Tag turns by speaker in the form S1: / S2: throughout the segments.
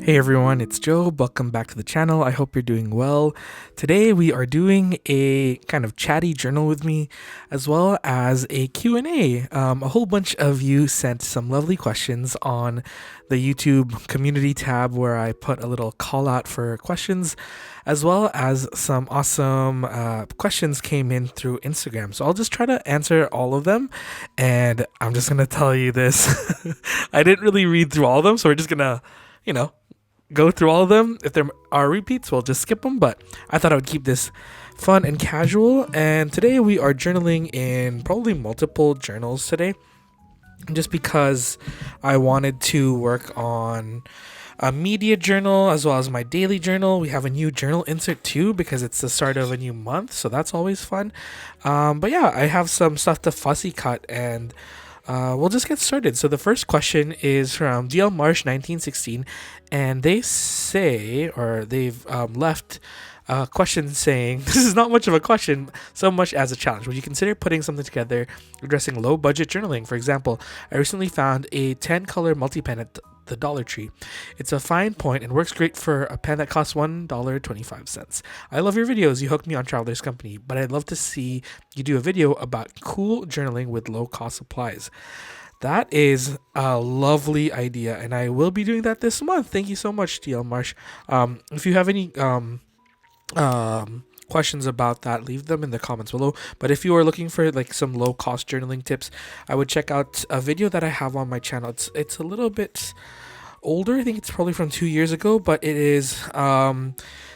S1: Hey everyone, it's Joe. Welcome back to the channel. I hope you're doing well. Today we are doing a kind of chatty journal with me, as well as a Q&A. A whole bunch of you sent some lovely questions on the YouTube community tab where I put a little call out for questions, as well as some awesome questions came in through Instagram. So I'll just try to answer all of them, and I'm just gonna tell you this. I didn't really read through all of them, so we're just gonna, go through all of them. If there are repeats, we'll just skip them, but I thought I would keep this fun and casual. And today we are journaling in probably multiple journals today, just because I wanted to work on a media journal as well as my daily journal. We have a new journal insert too because it's the start of a new month, so that's always fun. But yeah, I have some stuff to fussy cut, and we'll just get started. So the first question is from DL Marsh 1916, and they say, or they've left a question saying, this is not much of a question so much as a challenge. Would you consider putting something together addressing low budget journaling? For example, I recently found a 10 color multi-pen at the Dollar Tree. It's a fine point and works great for a pen that costs $1.25. I love your videos. You hooked me on Traveler's Company, but I'd love to see you do a video about cool journaling with low cost supplies. That is a lovely idea, and I will be doing that this month. Thank you so much, DL Marsh. If you have any questions about that, leave them in the comments below. But if you are looking for like some low cost journaling tips, I would check out a video that I have on my channel. It's a little bit older. I think it's probably from 2 years ago, but it is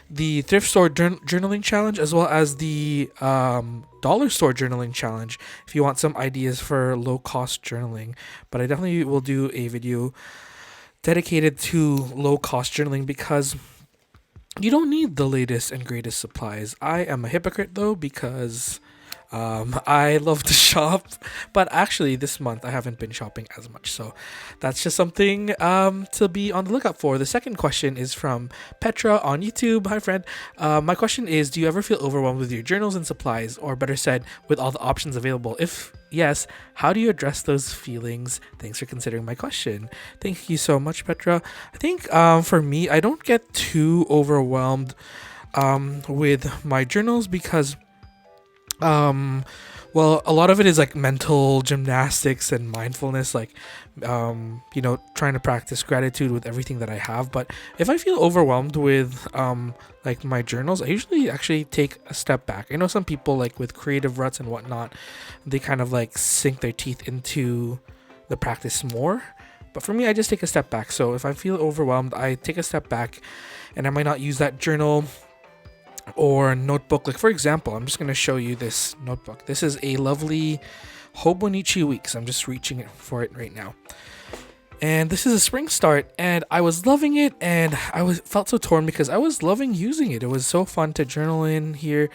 S1: the thrift store journaling challenge, as well as the dollar store journaling challenge, if you want some ideas for low cost journaling. But I definitely will do a video dedicated to low cost journaling because you don't need the latest and greatest supplies. I am a hypocrite though, because I love to shop, but actually this month I haven't been shopping as much, so that's just something to be on the lookout for. The second question is from Petra on YouTube. Hi friend. My question is, do you ever feel overwhelmed with your journals and supplies, or better said, with all the options available? If yes, how do you address those feelings? Thanks for considering my question. Thank you so much, Petra. I think for me, I don't get too overwhelmed with my journals because well, a lot of it is like mental gymnastics and mindfulness, like trying to practice gratitude with everything that I have. But if I feel overwhelmed with like my journals, I usually actually take a step back. I know some people, like with creative ruts and whatnot, they kind of like sink their teeth into the practice more. But for me, I just take a step back. So if I feel overwhelmed, I take a step back, and I might not use that journal or notebook. Like for example, I'm just going to show you this notebook. This is a lovely Hobonichi Weeks. I'm just reaching for it right now. And this is a spring start, and I was loving it, and felt so torn because I was loving using it. It was so fun to journal in here.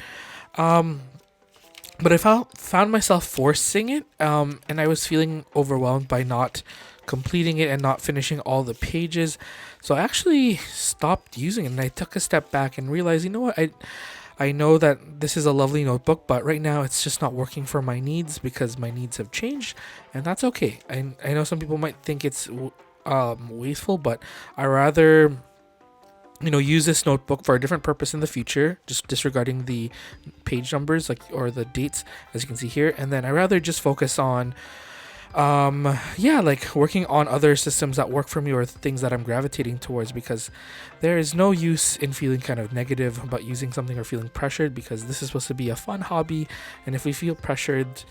S1: But I found myself forcing it, and I was feeling overwhelmed by not completing it and not finishing all the pages. So I actually stopped using it, and I took a step back and realized, you know what, I know that this is a lovely notebook, but right now it's just not working for my needs because my needs have changed, and that's okay. I know some people might think it's wasteful, but I rather use this notebook for a different purpose in the future, just disregarding the page numbers, like, or the dates, as you can see here. And then I rather just focus on like working on other systems that work for me, or things that I'm gravitating towards, because there is no use in feeling kind of negative about using something or feeling pressured, because this is supposed to be a fun hobby. And if we feel pressured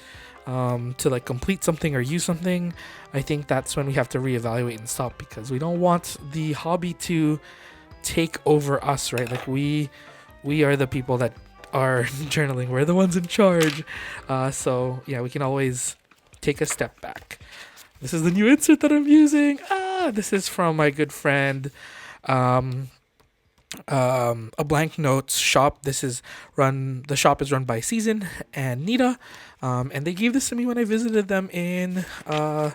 S1: to like complete something or use something, I think that's when we have to reevaluate and stop, because we don't want the hobby to take over us, right? Like we are the people that are journaling. We're the ones in charge. So yeah, we can always take a step back. This is the new insert that I'm using. This is from my good friend a blank notes shop. The shop is run by Season and Nita, and they gave this to me when I visited them in I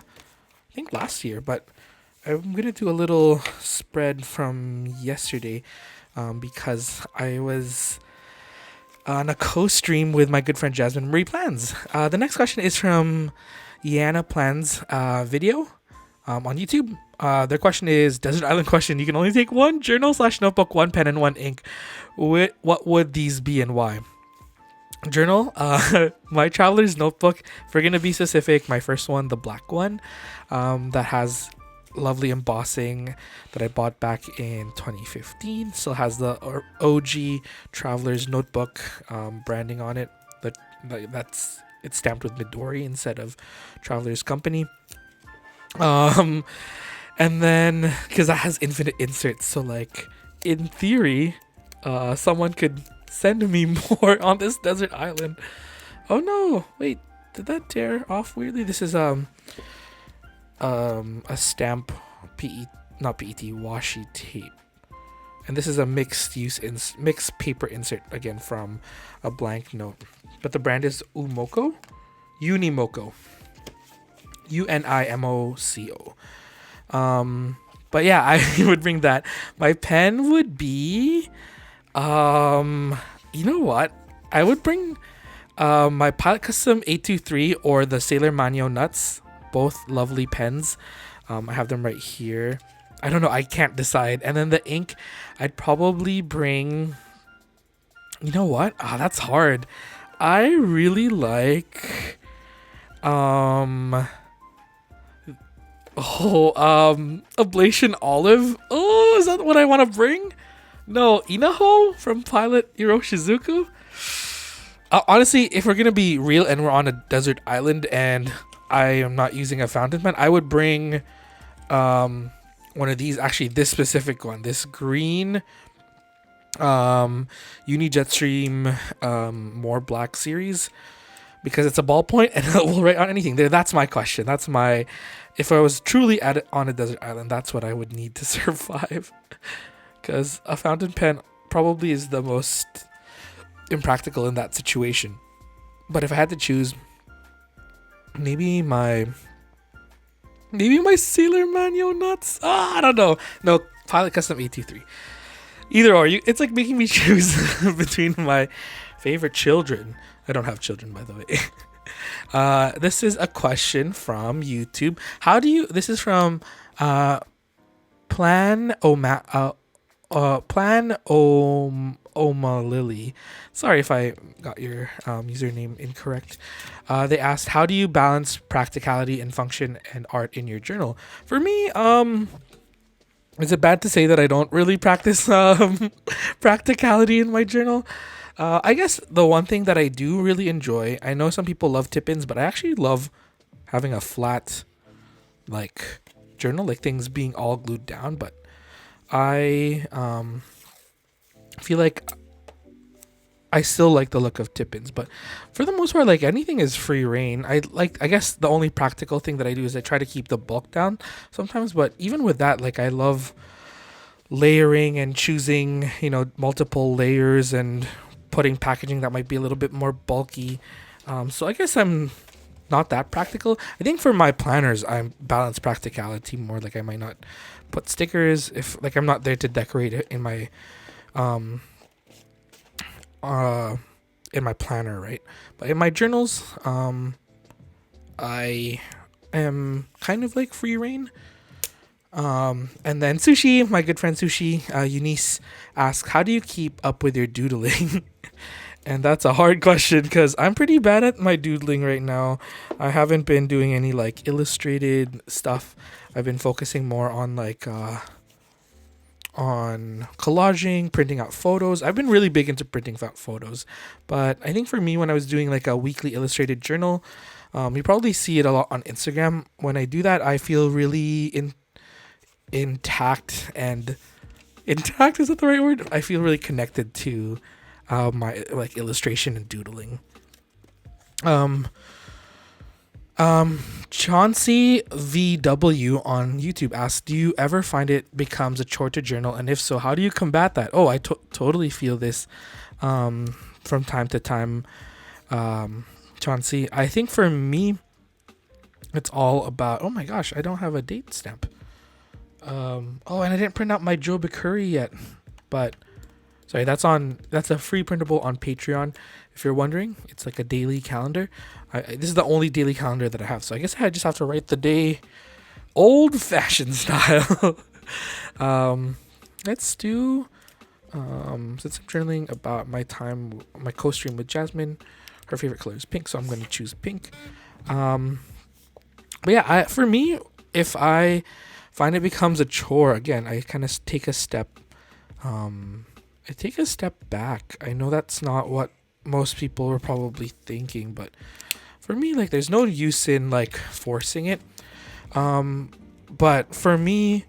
S1: think last year. But I'm gonna do a little spread from yesterday because I was on a co-stream with my good friend Jasmine Marie Plans. The next question is from Yana Plans video. on YouTube. Their question is Desert Island question. You can only take one journal/notebook, one pen, and one ink. What would these be and why? Journal, my traveler's notebook. If we're gonna be specific, my first one, the black one, that has lovely embossing that I bought back in 2015. Still has the OG traveler's notebook branding on it. That's it's stamped with Midori instead of Traveler's Company. And then because that has infinite inserts, so like in theory, someone could send me more on this desert island. Oh no, wait, did that tear off weirdly? This is a stamp not PET washi tape, and this is a mixed paper insert again from a blank note, but the brand is Unimoco, Unimoco. But yeah, I would bring that. My pen would be you know what, I would bring my Pilot Custom 823 or the Sailor Manio Nuts, both lovely pens. I have them right here. I don't know, I can't decide. And then the ink, I'd probably bring, you know what, that's hard. I really like Ablation Olive. Oh, is that what I want to bring? No, Inaho from Pilot Iroshizuku. Honestly, if we're gonna be real and we're on a desert island and I am not using a fountain pen, I would bring one of these. Actually, this specific one, this green Uni Jetstream More Black series, because it's a ballpoint and it will write on anything. That's my question. That's my, if I was truly on a desert island, that's what I would need to survive. Because a fountain pen probably is the most impractical in that situation. But if I had to choose, maybe my Sailor Manio Nuts. I don't know. No, Pilot Custom 823. Either or. It's like making me choose between my favorite children. I don't have children, by the way. This is a question from YouTube. This is from Plan Oma Lily. Sorry if I got your username incorrect. They asked, how do you balance practicality and function and art in your journal? For me, is it bad to say that I don't really practice practicality in my journal? I guess the one thing that I do really enjoy, I know some people love tip-ins, but I actually love having a flat like journal, like things being all glued down. But I feel like I still like the look of tip-ins, but for the most part, like anything is free reign. I guess the only practical thing that I do is I try to keep the bulk down sometimes, but even with that, like I love layering and choosing, multiple layers and putting packaging that might be a little bit more bulky. So I guess I'm not that practical. I think for my planners, I balance practicality more. Like I might not put stickers if like I'm not there to decorate it in my planner, right? But in my journals, I am kind of like free reign. And then Sushi, my good friend Sushi, Eunice asks, how do you keep up with your doodling? And that's a hard question because I'm pretty bad at my doodling right now. I haven't been doing any like illustrated stuff. I've been focusing more on like on collaging, printing out photos. I've been really big into printing out photos, but I think for me, when I was doing like a weekly illustrated journal, you probably see it a lot on Instagram. When I do that, I feel really intact, and intact, is that the right word? I feel really connected to my like illustration and doodling. Chauncey VW on YouTube asks, do you ever find it becomes a chore to journal, and if so, how do you combat that? Oh, I totally feel this from time to time, Chauncey. I think for me, it's all about, oh my gosh, I don't have a date stamp. And I didn't print out my Joe Bikuri yet, but sorry, that's a free printable on Patreon. If you're wondering, it's like a daily calendar. This is the only daily calendar that I have, so I guess I just have to write the day old-fashioned style. Let's do since I'm journaling about my co-stream with Jasmine, her favorite color is pink, so I'm gonna choose pink. But yeah, for me, if I find it becomes a chore again, I kind of take a step. I take a step back. I know that's not what most people are probably thinking, but for me, like, there's no use in like forcing it. But for me,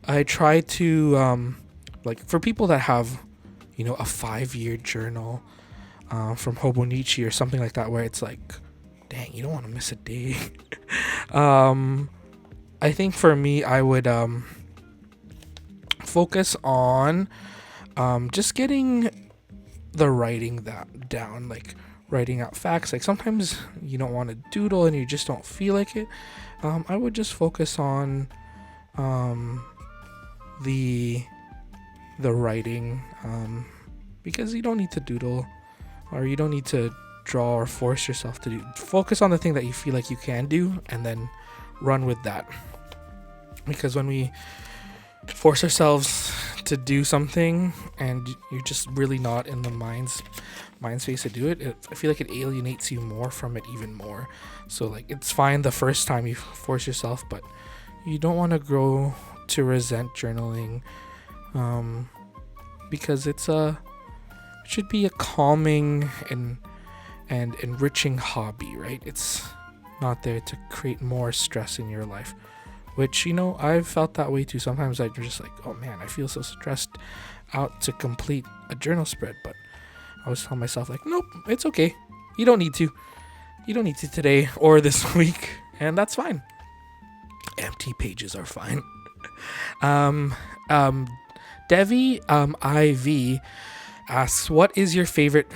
S1: I try to like, for people that have, a 5-year journal from Hobonichi or something like that, where it's like, dang, you don't want to miss a day. I think for me, I would focus on just getting the writing that down, like writing out facts. Like, sometimes you don't want to doodle and you just don't feel like it. I would just focus on the writing, because you don't need to doodle, or you don't need to draw or force yourself to do. Focus on the thing that you feel like you can do, and then run with that. Because when we force ourselves to do something and you're just really not in the mind space to do it, I feel like it alienates you more from it even more. So like, it's fine the first time you force yourself, but you don't want to grow to resent journaling, because it should be a calming and enriching hobby, right? It's not there to create more stress in your life, which, I've felt that way too. Sometimes I'm just like, oh man, I feel so stressed out to complete a journal spread, but I was telling myself like, nope, it's okay. You don't need to today or this week, and that's fine. Empty pages are fine. Devi IV asks, what is your favorite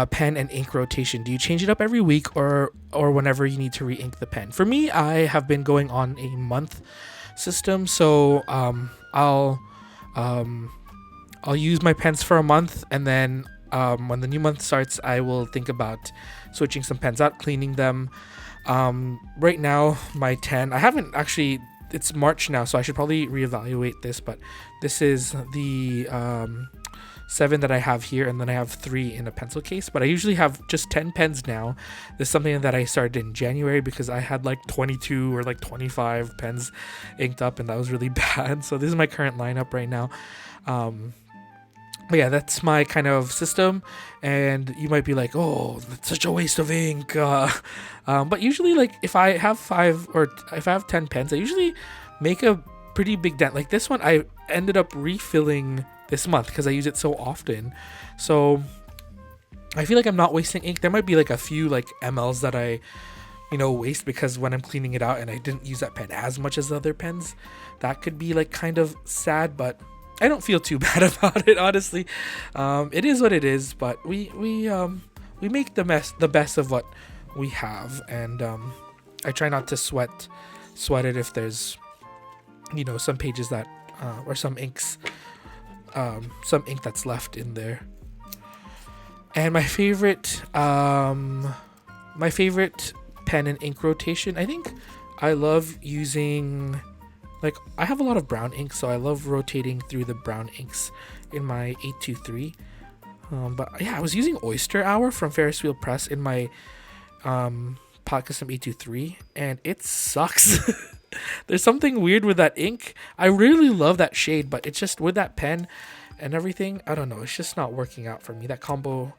S1: pen and ink rotation? Do you change it up every week or whenever you need to re-ink the pen? For me, I have been going on a month system, so I'll use my pens for a month, and then when the new month starts, I will think about switching some pens out, cleaning them. Right now, my 10, I haven't actually, it's March now, so I should probably reevaluate this, but this is the 7 that I have here, and then I have 3 in a pencil case, but I usually have just 10 pens now. This is something that I started in January because I had like 22 or like 25 pens inked up, and that was really bad. So this is my current lineup right now. But yeah, that's my kind of system, and you might be like, oh, that's such a waste of ink. But usually, like, if I have 5 or if I have 10 pens, I usually make a pretty big dent. Like this one, I ended up refilling this month because I use it so often. So I feel like I'm not wasting ink. There might be like a few like mLs that I, waste because when I'm cleaning it out and I didn't use that pen as much as the other pens, that could be like kind of sad, but I don't feel too bad about it, honestly. It is what it is, but we make the best of what we have, and I try not to sweat it if there's some pages that or some ink that's left in there. And my favorite pen and ink rotation, I think I love using, like, I have a lot of brown ink, so I love rotating through the brown inks in my 823. But yeah, I was using Oyster Hour from Ferris Wheel Press in my Pot Custom 823, and it sucks. There's something weird with that ink. I really love that shade, but it's just with that pen and everything, I don't know, it's just not working out for me. That combo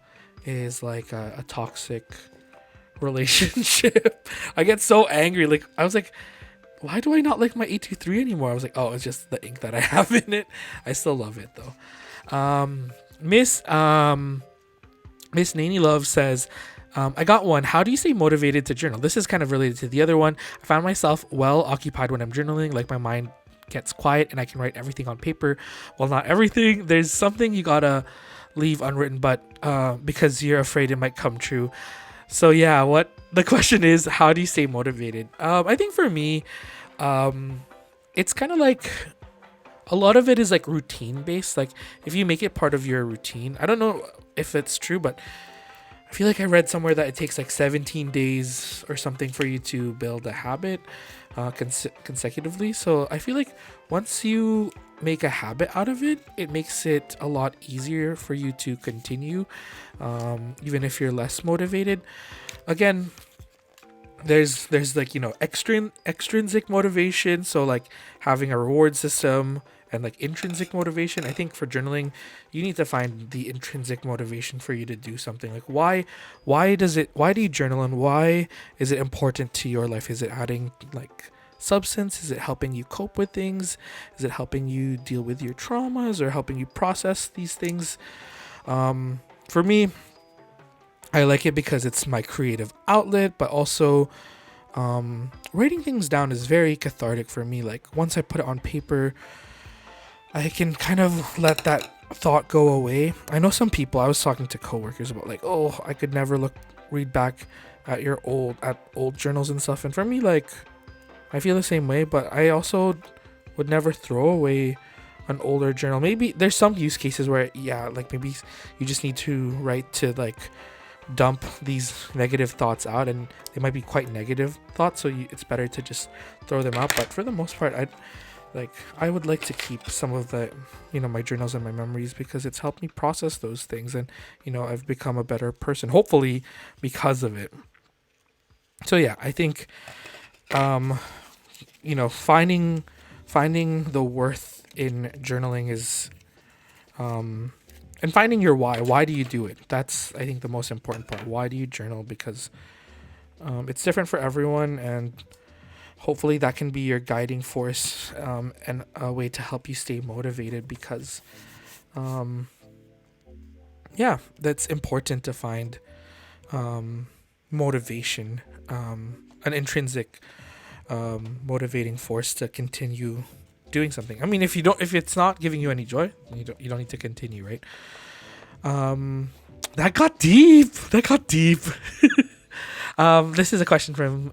S1: is like a toxic relationship. I get so angry. Like, I was like, why do I not like my 823 anymore? I was like, oh, it's just the ink that I have in it. I still love it though. Miss Nanny Love says, I got one. How do you stay motivated to journal? This is kind of related to the other one. I found myself well occupied when I'm journaling. Like, my mind gets quiet and I can write everything on paper. Well, not everything. There's something you gotta leave unwritten, but because you're afraid it might come true. So yeah, what the question is, how do you stay motivated? I think for me, it's kind of like, a lot of it is like routine based. Like, if you make it part of your routine, I don't know if it's true, but I feel like I read somewhere that it takes like 17 days or something for you to build a habit consecutively. So I feel like once you make a habit out of it, it makes it a lot easier for you to continue, even if you're less motivated. Again, there's like, you know, extrinsic motivation, so like having a reward system, and like intrinsic motivation. I think for journaling, you need to find the intrinsic motivation for you to do something. Like why do you journal, and why is it important to your life? Is it adding like substance? Is it helping you cope with things? Is it helping you deal with your traumas, or helping you process these things? For me, I like it because it's my creative outlet, but also writing things down is very cathartic for me. Like once I put it on paper, I can kind of let that thought go away. I know some people, I was talking to coworkers about like, oh, I could never read back at old journals and stuff. And for me, like, I feel the same way, but I also would never throw away an older journal. Maybe there's some use cases where, yeah, like maybe you just need to write to like dump these negative thoughts out, and they might be quite negative thoughts, so it's better to just throw them out. But for the most part, I would like to keep some of the, you know, my journals and my memories, because it's helped me process those things, and you know, I've become a better person, hopefully, because of it. So yeah, I think you know, finding the worth in journaling is and finding your why do you do it. That's, I think, the most important part. Why do you journal? Because it's different for everyone, and hopefully that can be your guiding force, and a way to help you stay motivated, because yeah, that's important to find motivation, an intrinsic motivating force to continue doing something. I mean, if it's not giving you any joy, you don't need to continue, right? That got deep. This is a question from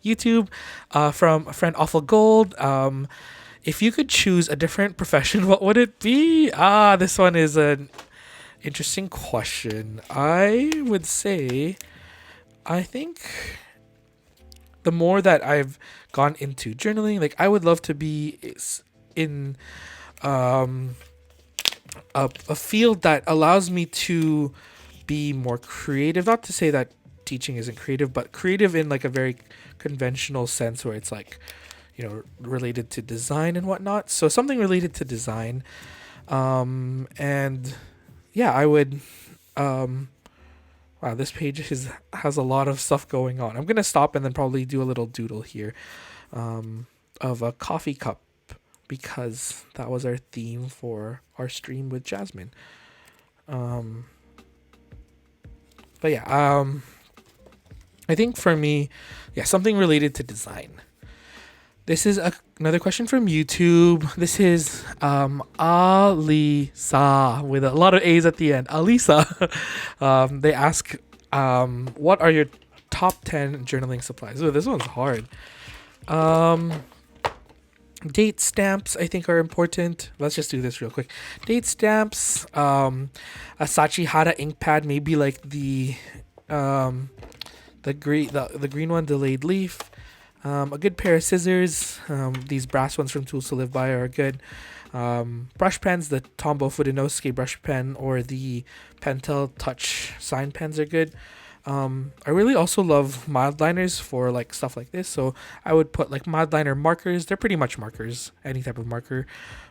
S1: YouTube, from a friend, Awful Gold. If you could choose a different profession, what would it be? This one is an interesting question. I would say, I think the more that I've gone into journaling, like I would love to be in a field that allows me to be more creative. Not to say that teaching isn't creative, but creative in like a very conventional sense, where it's like, you know, related to design and whatnot. So something related to design, and yeah, I would. Wow, this page has a lot of stuff going on. I'm gonna stop and then probably do a little doodle here, of a coffee cup, because that was our theme for our stream with Jasmine. But yeah, I think for me, yeah, something related to design. This is another question from YouTube. This is Alisa, with a lot of A's at the end. Alisa. They ask, what are your top 10 journaling supplies? Oh, this one's hard. Date stamps, I think, are important. Let's just do this real quick. Date stamps, a Sachihara ink pad, maybe like the green one, delayed leaf. A good pair of scissors. These brass ones from Tools to Live By are good. Brush pens, the Tombow Fudenosuke brush pen or the Pentel Touch sign pens are good. I really also love mild liners for like stuff like this. So I would put like mild liner markers. They're pretty much markers, any type of marker,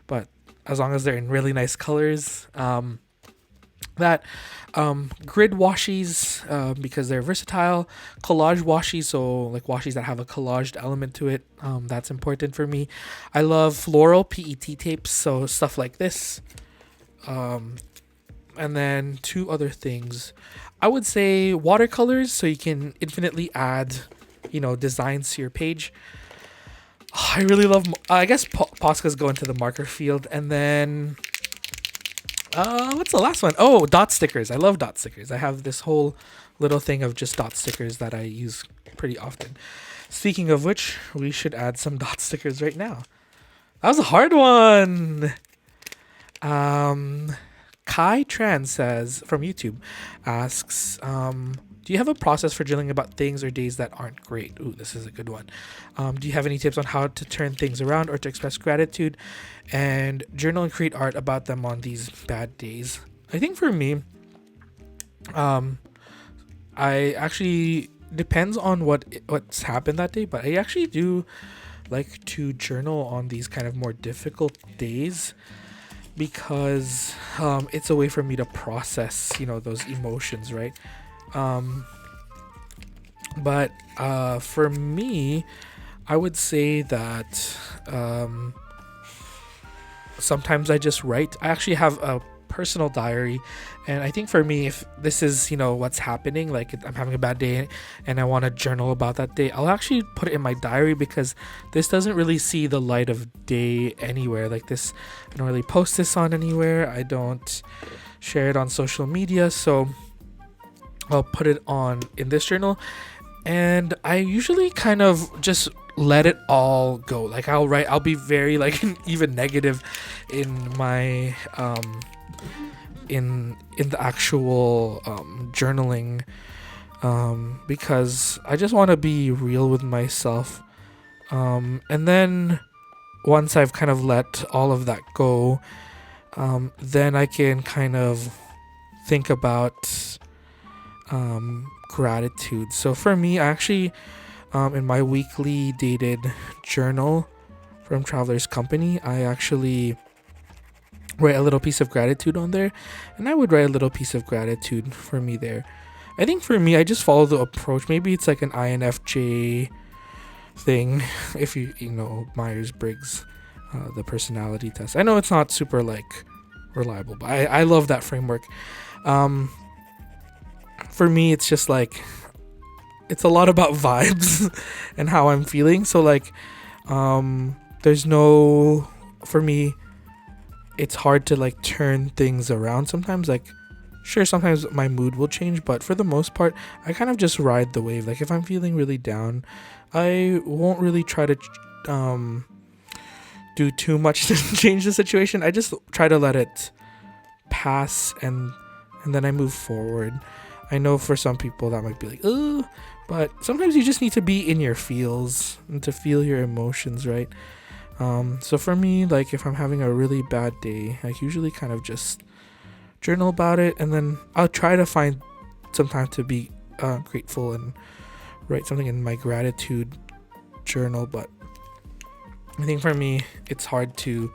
S1: but as long as they're in really nice colors. Grid washies, because they're versatile. Collage washies, so like washies that have a collaged element to it. That's important for me. I love floral PET tapes, so stuff like this. And then two other things. I would say watercolors, so you can infinitely add, you know, designs to your page. I really love, I guess Poscas go into the marker field. And then what's the last one? Oh, dot stickers. I love dot stickers. I have this whole little thing of just dot stickers that I use pretty often. Speaking of which, we should add some dot stickers right now. That was a hard one. Kai Tran says from YouTube, asks, do you have a process for journaling about things or days that aren't great? Ooh, this is a good one. Do you have any tips on how to turn things around or to express gratitude and journal and create art about them on these bad days? I think for me, I actually depends on what's happened that day, but I actually do like to journal on these kind of more difficult days because it's a way for me to process, those emotions, right? But for me, I would say that sometimes I just write. I actually have a personal diary, and I think for me, if this is what's happening, like I'm having a bad day and I want to journal about that day, I'll actually put it in my diary because this doesn't really see the light of day anywhere. Like this, I don't really post this on anywhere. I don't share it on social media, so I'll put it on in this journal, and I usually kind of just let it all go. Like I'll be very like even negative in my in the actual journaling, because I just want to be real with myself, and then once I've kind of let all of that go, then I can kind of think about gratitude. So for me, I actually in my weekly dated journal from Traveler's Company, I actually write a little piece of gratitude on there, and I would write a little piece of gratitude for me there. I think for me, I just follow the approach. Maybe it's like an INFJ thing, if you know Myers-Briggs, the personality test. I know it's not super like reliable, but I love that framework. For me, it's just like it's a lot about vibes and how I'm feeling. So like there's no, for me, it's hard to like turn things around sometimes. Like sure, sometimes my mood will change, but for the most part, I kind of just ride the wave. Like if I'm feeling really down, I won't really try to do too much to change the situation. I just try to let it pass, and then I move forward. I know for some people that might be like, oh, but sometimes you just need to be in your feels and to feel your emotions, right? So for me, like if I'm having a really bad day, I usually kind of just journal about it, and then I'll try to find some time to be grateful and write something in my gratitude journal. But I think for me, it's hard to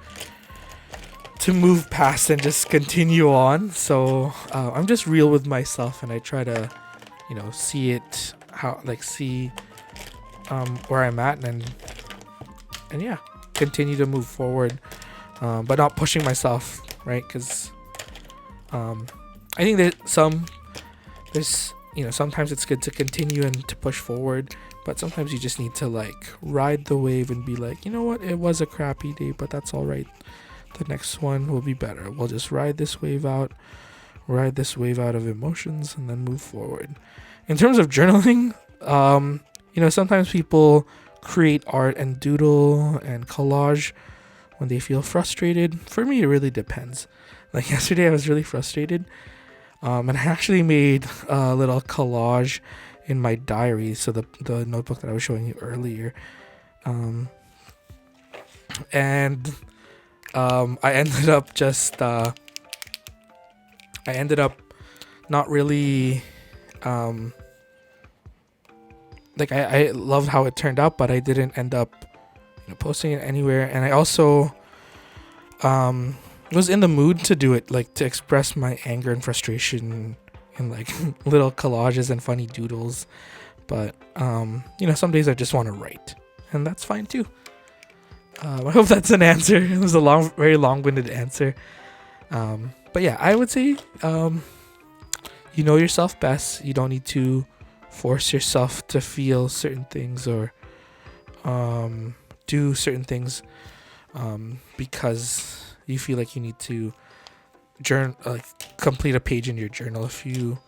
S1: move past and just continue on. So I'm just real with myself, and I try to see it see where I'm at, and yeah, continue to move forward, but not pushing myself, right? Because I think that sometimes it's good to continue and to push forward, but sometimes you just need to like ride the wave and be like, you know what, it was a crappy day, but that's all right. The next one will be better. We'll just ride this wave out of emotions, and then move forward. In terms of journaling, sometimes people create art and doodle and collage when they feel frustrated. For me, it really depends. Like yesterday, I was really frustrated, and I actually made a little collage in my diary, so the notebook that I was showing you earlier, and I ended up not really like I loved how it turned out, but I didn't end up posting it anywhere. And I also was in the mood to do it, like to express my anger and frustration in like little collages and funny doodles. But some days I just want to write, and that's fine too. I hope that's an answer. It was a very long-winded answer. But yeah, I would say you know yourself best. You don't need to force yourself to feel certain things or do certain things because you feel like you need to complete a page in your journal. If you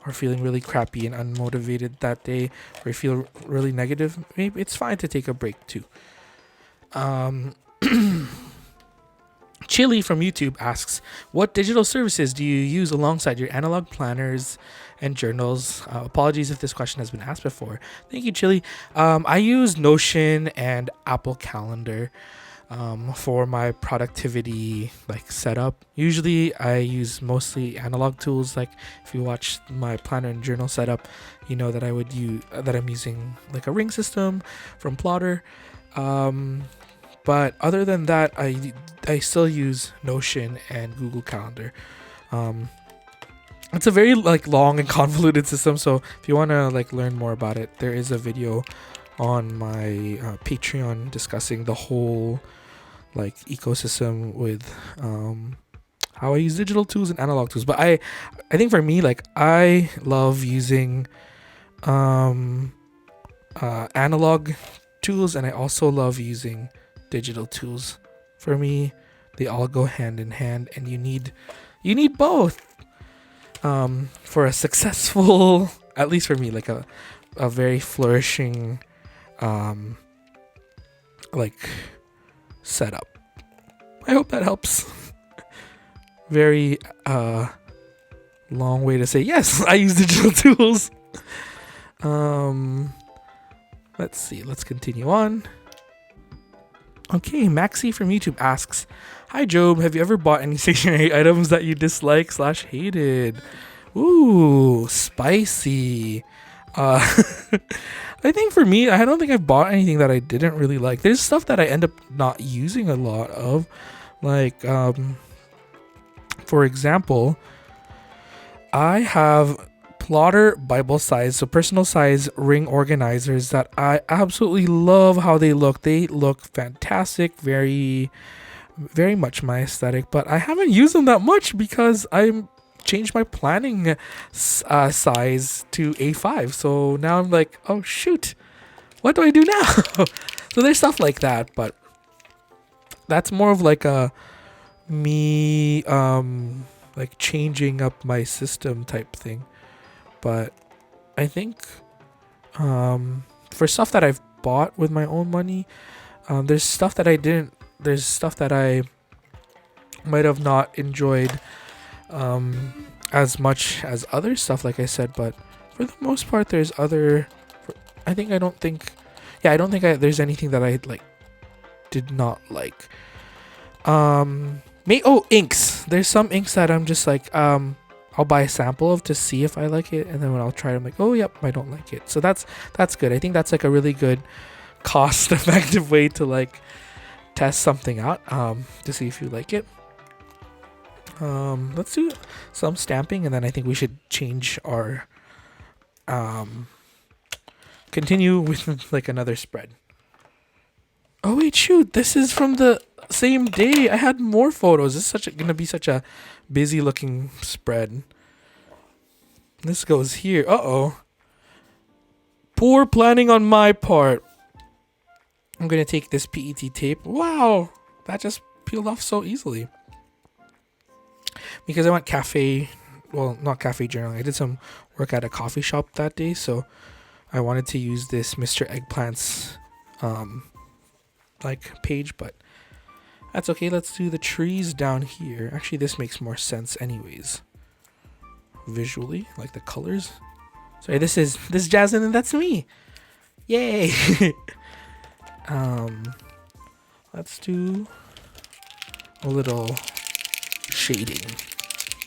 S1: are feeling really crappy and unmotivated that day, or you feel really negative, maybe it's fine to take a break too. Chili from YouTube asks, what digital services do you use alongside your analog planners and journals? Apologies if this question has been asked before. Thank you, Chili. I use Notion and Apple Calendar for my productivity setup. Usually I use mostly analog tools. Like if you watch my planner and journal setup, you know that I'm using like a ring system from Plotter. But other than that, I still use Notion and Google Calendar. It's a very long and convoluted system, so if you want to learn more about it, there is a video on my Patreon discussing the whole ecosystem with how I use digital tools and analog tools. But I think for me, I love using analog tools, and I also love using digital tools. For me, they all go hand in hand, and you need both for a successful, at least for me, a very flourishing setup. I hope that helps. Very long way to say yes, I use digital tools. Let's see, let's continue on. Okay, Maxi from YouTube asks, hi Job, have you ever bought any stationery items that you dislike / hated? Ooh, spicy. I think for me, I don't think I've bought anything that I didn't really like. There's stuff that I end up not using a lot of. For example, I have Plotter Bible size, so personal size ring organizers that I absolutely love how they look. They look fantastic, very, very much my aesthetic, but I haven't used them that much because I changed my planning size to A5. So now I'm like, oh shoot, what do I do now? So there's stuff like that, but that's more of a me changing up my system type thing. But I think for stuff that I've bought with my own money, there's stuff that I might have not enjoyed as much as other stuff, like I said. But for the most part, there's other. I don't think there's anything that I did not like. Inks. There's some inks that I'm just I'll buy a sample of to see if I like it, and then when I'll try it, I'm like, oh yep, I don't like it. So that's good. I think that's a really good cost-effective way to test something out to see if you like it. Let's do some stamping, and then I think we should change our continue with another spread. Oh wait, shoot, this is from the same day. I had more photos. This is gonna be such a busy looking spread. This goes here. Poor planning on my part. I'm gonna take this PET tape. Wow, that just peeled off so easily. Because I went not cafe journaling. I did some work at a coffee shop that day, so I wanted to use this Mr. Eggplant's page, but that's okay. Let's do the trees down here. Actually, this makes more sense anyways, visually, the colors. Sorry, this is Jasmine, and that's me. Yay. Let's do a little shading.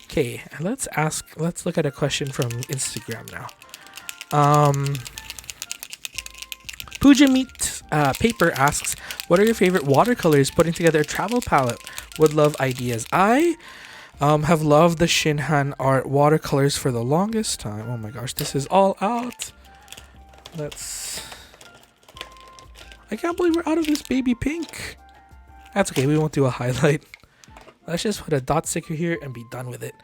S1: Okay, let's look at a question from Instagram now. Puja Meat Paper asks, what are your favorite watercolors? Putting together a travel palette. Would love ideas. I have loved the Shinhan art watercolors for the longest time. Oh my gosh, this is all out. I can't believe we're out of this baby pink. That's okay, we won't do a highlight. Let's just put a dot sticker here and be done with it.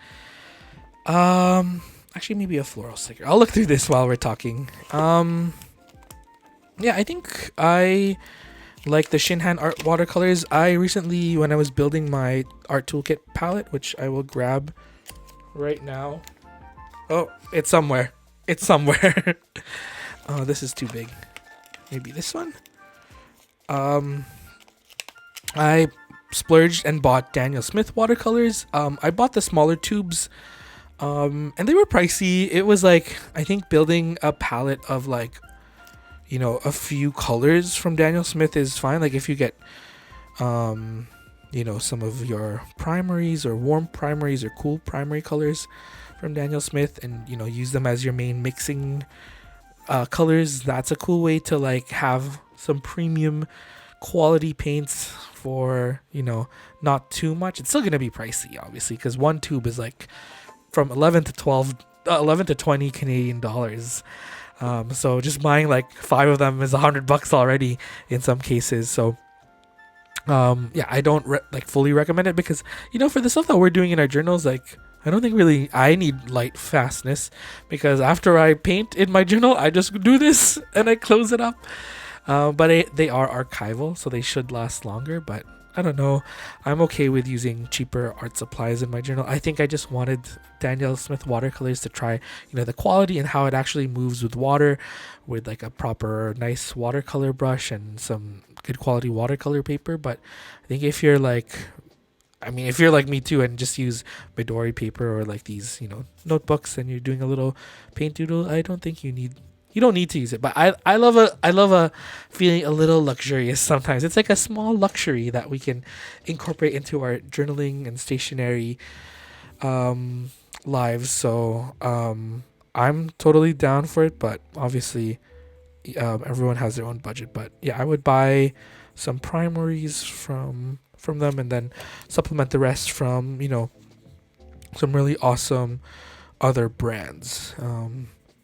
S1: Actually, maybe a floral sticker. I'll look through this while we're talking. Yeah, I think I like the Shinhan art watercolors. I recently, when I was building my art toolkit palette, which I will grab right now. Oh, it's somewhere. Oh, this is too big. Maybe this one. I splurged and bought Daniel Smith watercolors. I bought the smaller tubes, and they were pricey. It was like, I think building a palette of like, a few colors from Daniel Smith is fine. Like if you get some of your primaries or warm primaries or cool primary colors from Daniel Smith, and use them as your main mixing colors, that's a cool way to like have some premium quality paints for not too much. It's still gonna be pricey, obviously, because one tube is like from 11 to 20 Canadian dollars. So just buying like 5 of them is $100 already in some cases. So I don't fully recommend it, because for the stuff that we're doing in our journals, like I don't think really I need light fastness, because after I paint in my journal, I just do this and I close it up. But they are archival, so they should last longer. But I don't know. I'm okay with using cheaper art supplies in my journal. I think I just wanted Daniel Smith watercolors to try, the quality and how it actually moves with water, with like a proper nice watercolor brush and some good quality watercolor paper. But I think if you're like me too, and just use Midori paper or like these, notebooks, and you're doing a little paint doodle, I don't think you don't need to use it. But I love a feeling a little luxurious sometimes. It's like a small luxury that we can incorporate into our journaling and stationery lives. So I'm totally down for it, but obviously everyone has their own budget. But yeah, I would buy some primaries from them, and then supplement the rest from some really awesome other brands.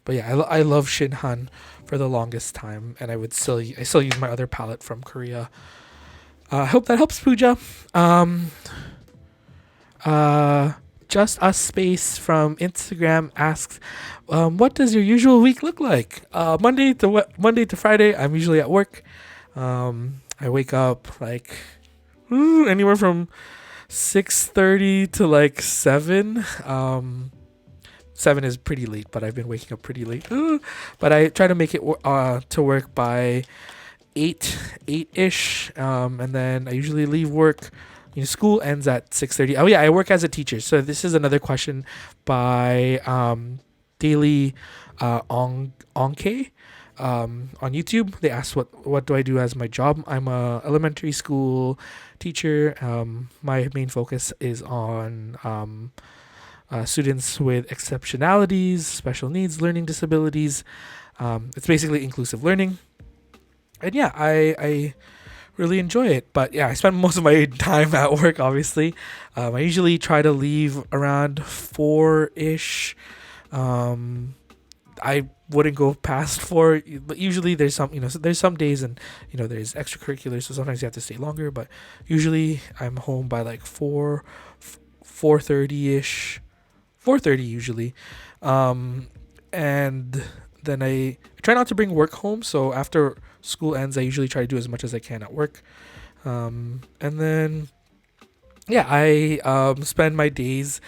S1: But yeah, I love Shinhan for the longest time, and I still use my other palette from Korea. I hope that helps, Pooja. Just Us Space from Instagram asks, what does your usual week look like? Monday to Friday, I'm usually at work. I wake up like anywhere from 6:30 to like 7. 7 is pretty late, but I've been waking up pretty late. But I try to make it to work by 8-ish, and then I usually leave work. School ends at 6:30. Oh yeah, I work as a teacher. So this is another question by Daily Onke on YouTube. They asked what do I do as my job. I'm a elementary school teacher. My main focus is on students with exceptionalities, special needs, learning disabilities. It's basically inclusive learning. And yeah, I really enjoy it. But yeah, I spend most of my time at work, obviously. I usually try to leave around 4-ish. I wouldn't go past 4, but usually there's some days, and there's extracurriculars, so sometimes you have to stay longer. But usually I'm home by like 4:30-ish. 4:30 usually, and then I try not to bring work home. So after school ends, I usually try to do as much as I can at work, and then yeah, I spend my days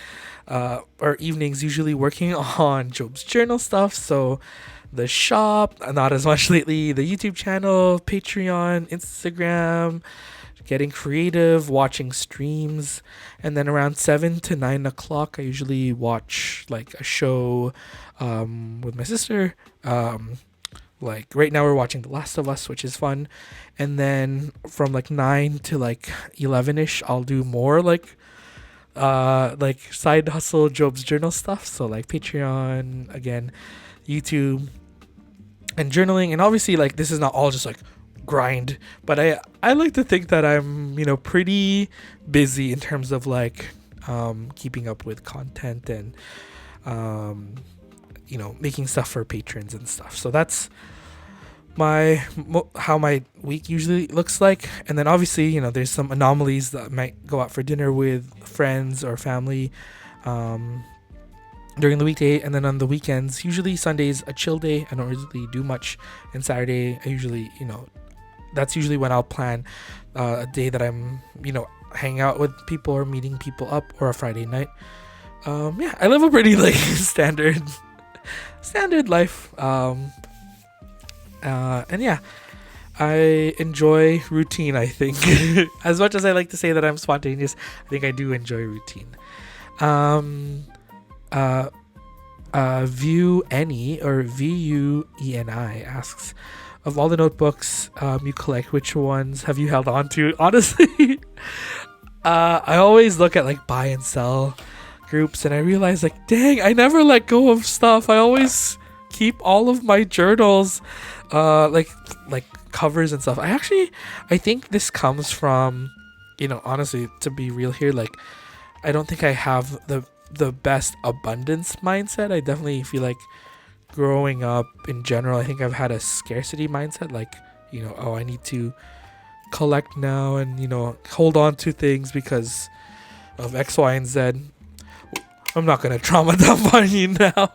S1: or evenings usually working on Job's Journal stuff. So the shop, not as much lately, the YouTube channel, Patreon, Instagram, getting creative, watching streams. And then around 7 to 9 o'clock, I usually watch like a show with my sister. Like right now we're watching The Last of Us, which is fun. And then from like 9 to like 11-ish, I'll do more like side hustle Job's Journal stuff. So like Patreon, again, YouTube, and journaling. And obviously like this is not all just like grind, but I like to think that I'm pretty busy in terms of like keeping up with content and making stuff for patrons and stuff. So that's how my week usually looks like. And then obviously there's some anomalies that I might go out for dinner with friends or family during the weekday. And then on the weekends, usually Sunday's a chill day, I don't really do much. And Saturday I usually that's usually when I'll plan a day that I'm hanging out with people or meeting people up, or a Friday night. I live a pretty like standard life. And yeah, I enjoy routine, I think. As much as I like to say that I'm spontaneous, I think I do enjoy routine. Um, uh, View Any or VUENI asks, of all the notebooks you collect, which ones have you held on to? Honestly, I always look at like buy and sell groups, and I realize like, dang, I never let go of stuff. I always keep all of my journals, like covers and stuff. I think this comes from, honestly, to be real here, like I don't think I have the best abundance mindset. I definitely feel like growing up in general, I think I've had a scarcity mindset, like, I need to collect now and, hold on to things because of X, Y, and Z. I'm not gonna trauma dump on you now.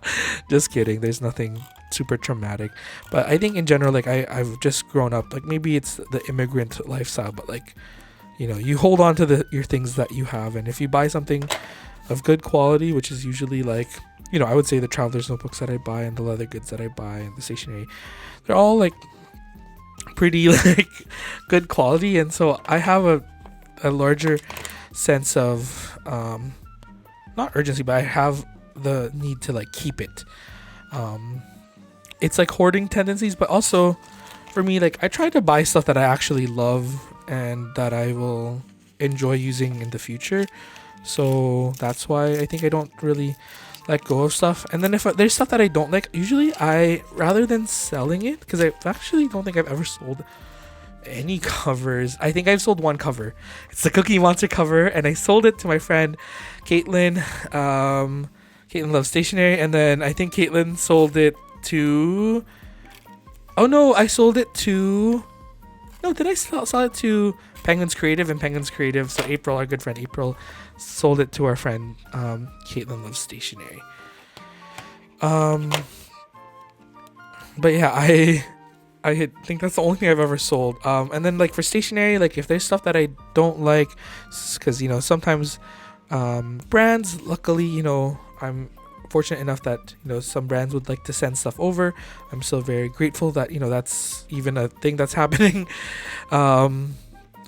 S1: Just kidding. There's nothing super traumatic, but I think in general, like I've just grown up. Like maybe it's the immigrant lifestyle, but like, you hold on to your things that you have, and if you buy something of good quality, which is usually like, I would say the traveler's notebooks that I buy and the leather goods that I buy and the stationery, they're all like pretty like good quality, and so I have a larger sense of not urgency, but I have the need to like keep it. It's like hoarding tendencies, but also for me, like I try to buy stuff that I actually love and that I will enjoy using in the future. So that's why I think I don't really let go of stuff. And then if there's stuff that I don't like, usually I, rather than selling it, because I actually don't think I've ever sold any covers. I think I've sold one cover. It's the Cookie Monster cover, and I sold it to my friend Caitlin. Caitlin loves stationery, and then I think Caitlin sold it to... Oh no, I sold it to... No, did I sell it to Penguins Creative? And Penguins Creative, so April, our good friend April, sold it to our friend Caitlin loves stationery. But yeah, I think that's the only thing I've ever sold. And then like for stationery, like if there's stuff that I don't like, because sometimes brands, luckily, I'm fortunate enough that some brands would like to send stuff over. I'm still very grateful that that's even a thing that's happening.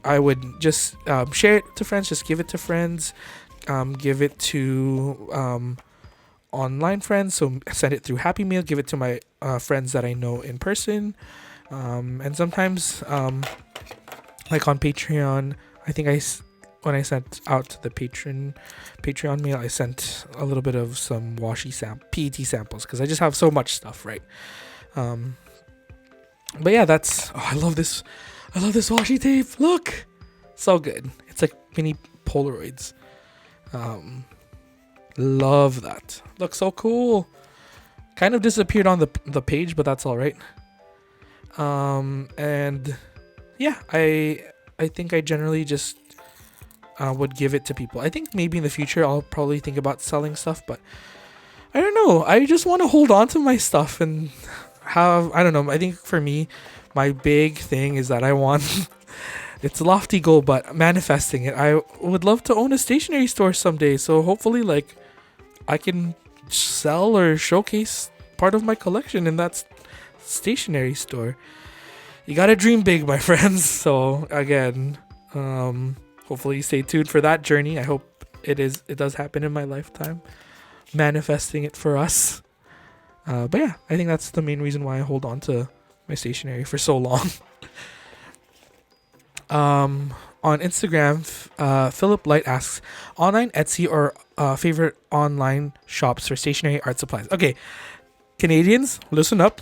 S1: I would just share it to friends, just give it to friends, give it to online friends, so send it through Happy Meal, give it to my friends that I know in person, and sometimes like on Patreon, I think when I sent out to the Patreon mail, I sent a little bit of some washi PET samples, because I just have so much stuff, right? But yeah, I love this washi tape. Look, so good. It's like mini Polaroids. Love that. Looks so cool. Kind of disappeared on the page, but that's all right. And yeah, I think I generally just would give it to people. I think maybe in the future I'll probably think about selling stuff, but I don't know. I just want to hold on to my stuff and have, I don't know. I think for me, my big thing is that I want, it's a lofty goal, but manifesting it. I would love to own a stationery store someday. So hopefully like I can sell or showcase part of my collection in that stationery store. You gotta dream big, my friends. So again, hopefully you stay tuned for that journey. I hope it does happen in my lifetime, manifesting it for us. But yeah, I think that's the main reason why I hold on to my stationery for so long. On Instagram, Philip Light asks, online Etsy or favorite online shops for stationery art supplies. Okay, Canadians, listen up.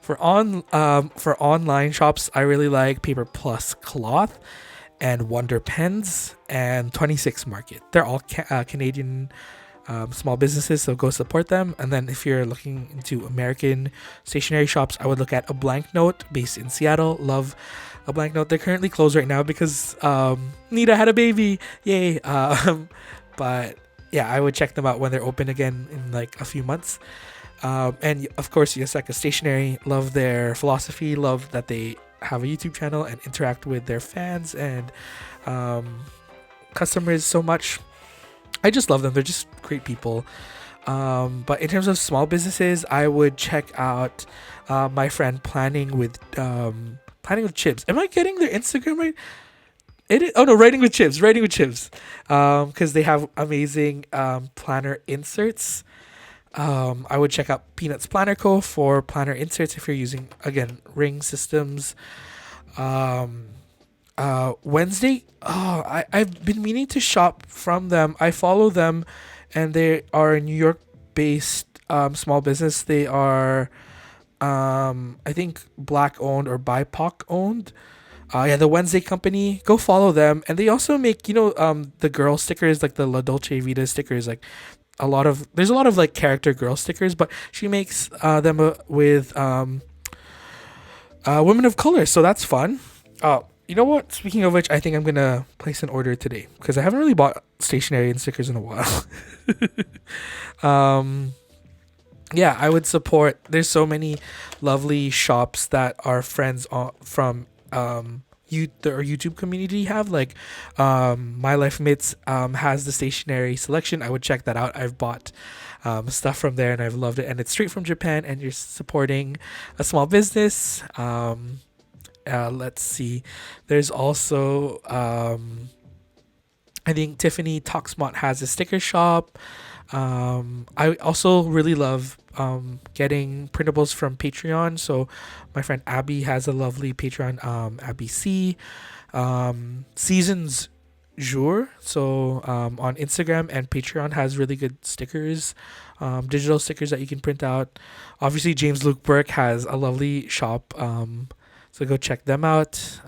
S1: For online shops, I really like Paper Plus Cloth and Wonder Pens and 26 Market. They're all Canadian small businesses, so go support them. And then if you're looking into American stationery shops, I would look at A Blank Note, based in Seattle. Love A Blank Note. They're currently closed right now because Nita had a baby. Yay. But yeah, I would check them out when they're open again in like a few months. And of course, Yosaka Stationery, love their philosophy, love that they have a YouTube channel and interact with their fans and customers so much. I just love them. They're just great people. But in terms of small businesses, I would check out my friend Planning with Chips. Am I getting their Instagram right? Oh no, Writing with Chips. Writing with Chips. Because they have amazing planner inserts. I would check out Peanuts Planner Co. for planner inserts if you're using, again, ring systems. Wednesday. I've been meaning to shop from them. I follow them, and they are a New York based small business. They are, I think, Black owned or BIPOC owned. Yeah, the Wednesday Company. Go follow them, and they also make the girl stickers, like the La Dolce Vita stickers. Like there's a lot of like character girl stickers, but she makes them with women of color, so that's fun. You know what? Speaking of which, I think I'm gonna place an order today because I haven't really bought stationery and stickers in a while. Yeah, I would support. There's so many lovely shops that our friends from our YouTube community have. Like, My Life Mitts has the stationery selection. I would check that out. I've bought stuff from there and I've loved it. And it's straight from Japan, and you're supporting a small business. Let's see. There's also I think Tiffany Talksmont has a sticker shop. I also really love getting printables from Patreon. So my friend Abby has a lovely Patreon, Abby C. Seasons Jour. So on Instagram and Patreon has really good stickers, digital stickers that you can print out. Obviously, James Luke Burke has a lovely shop. So go check them out.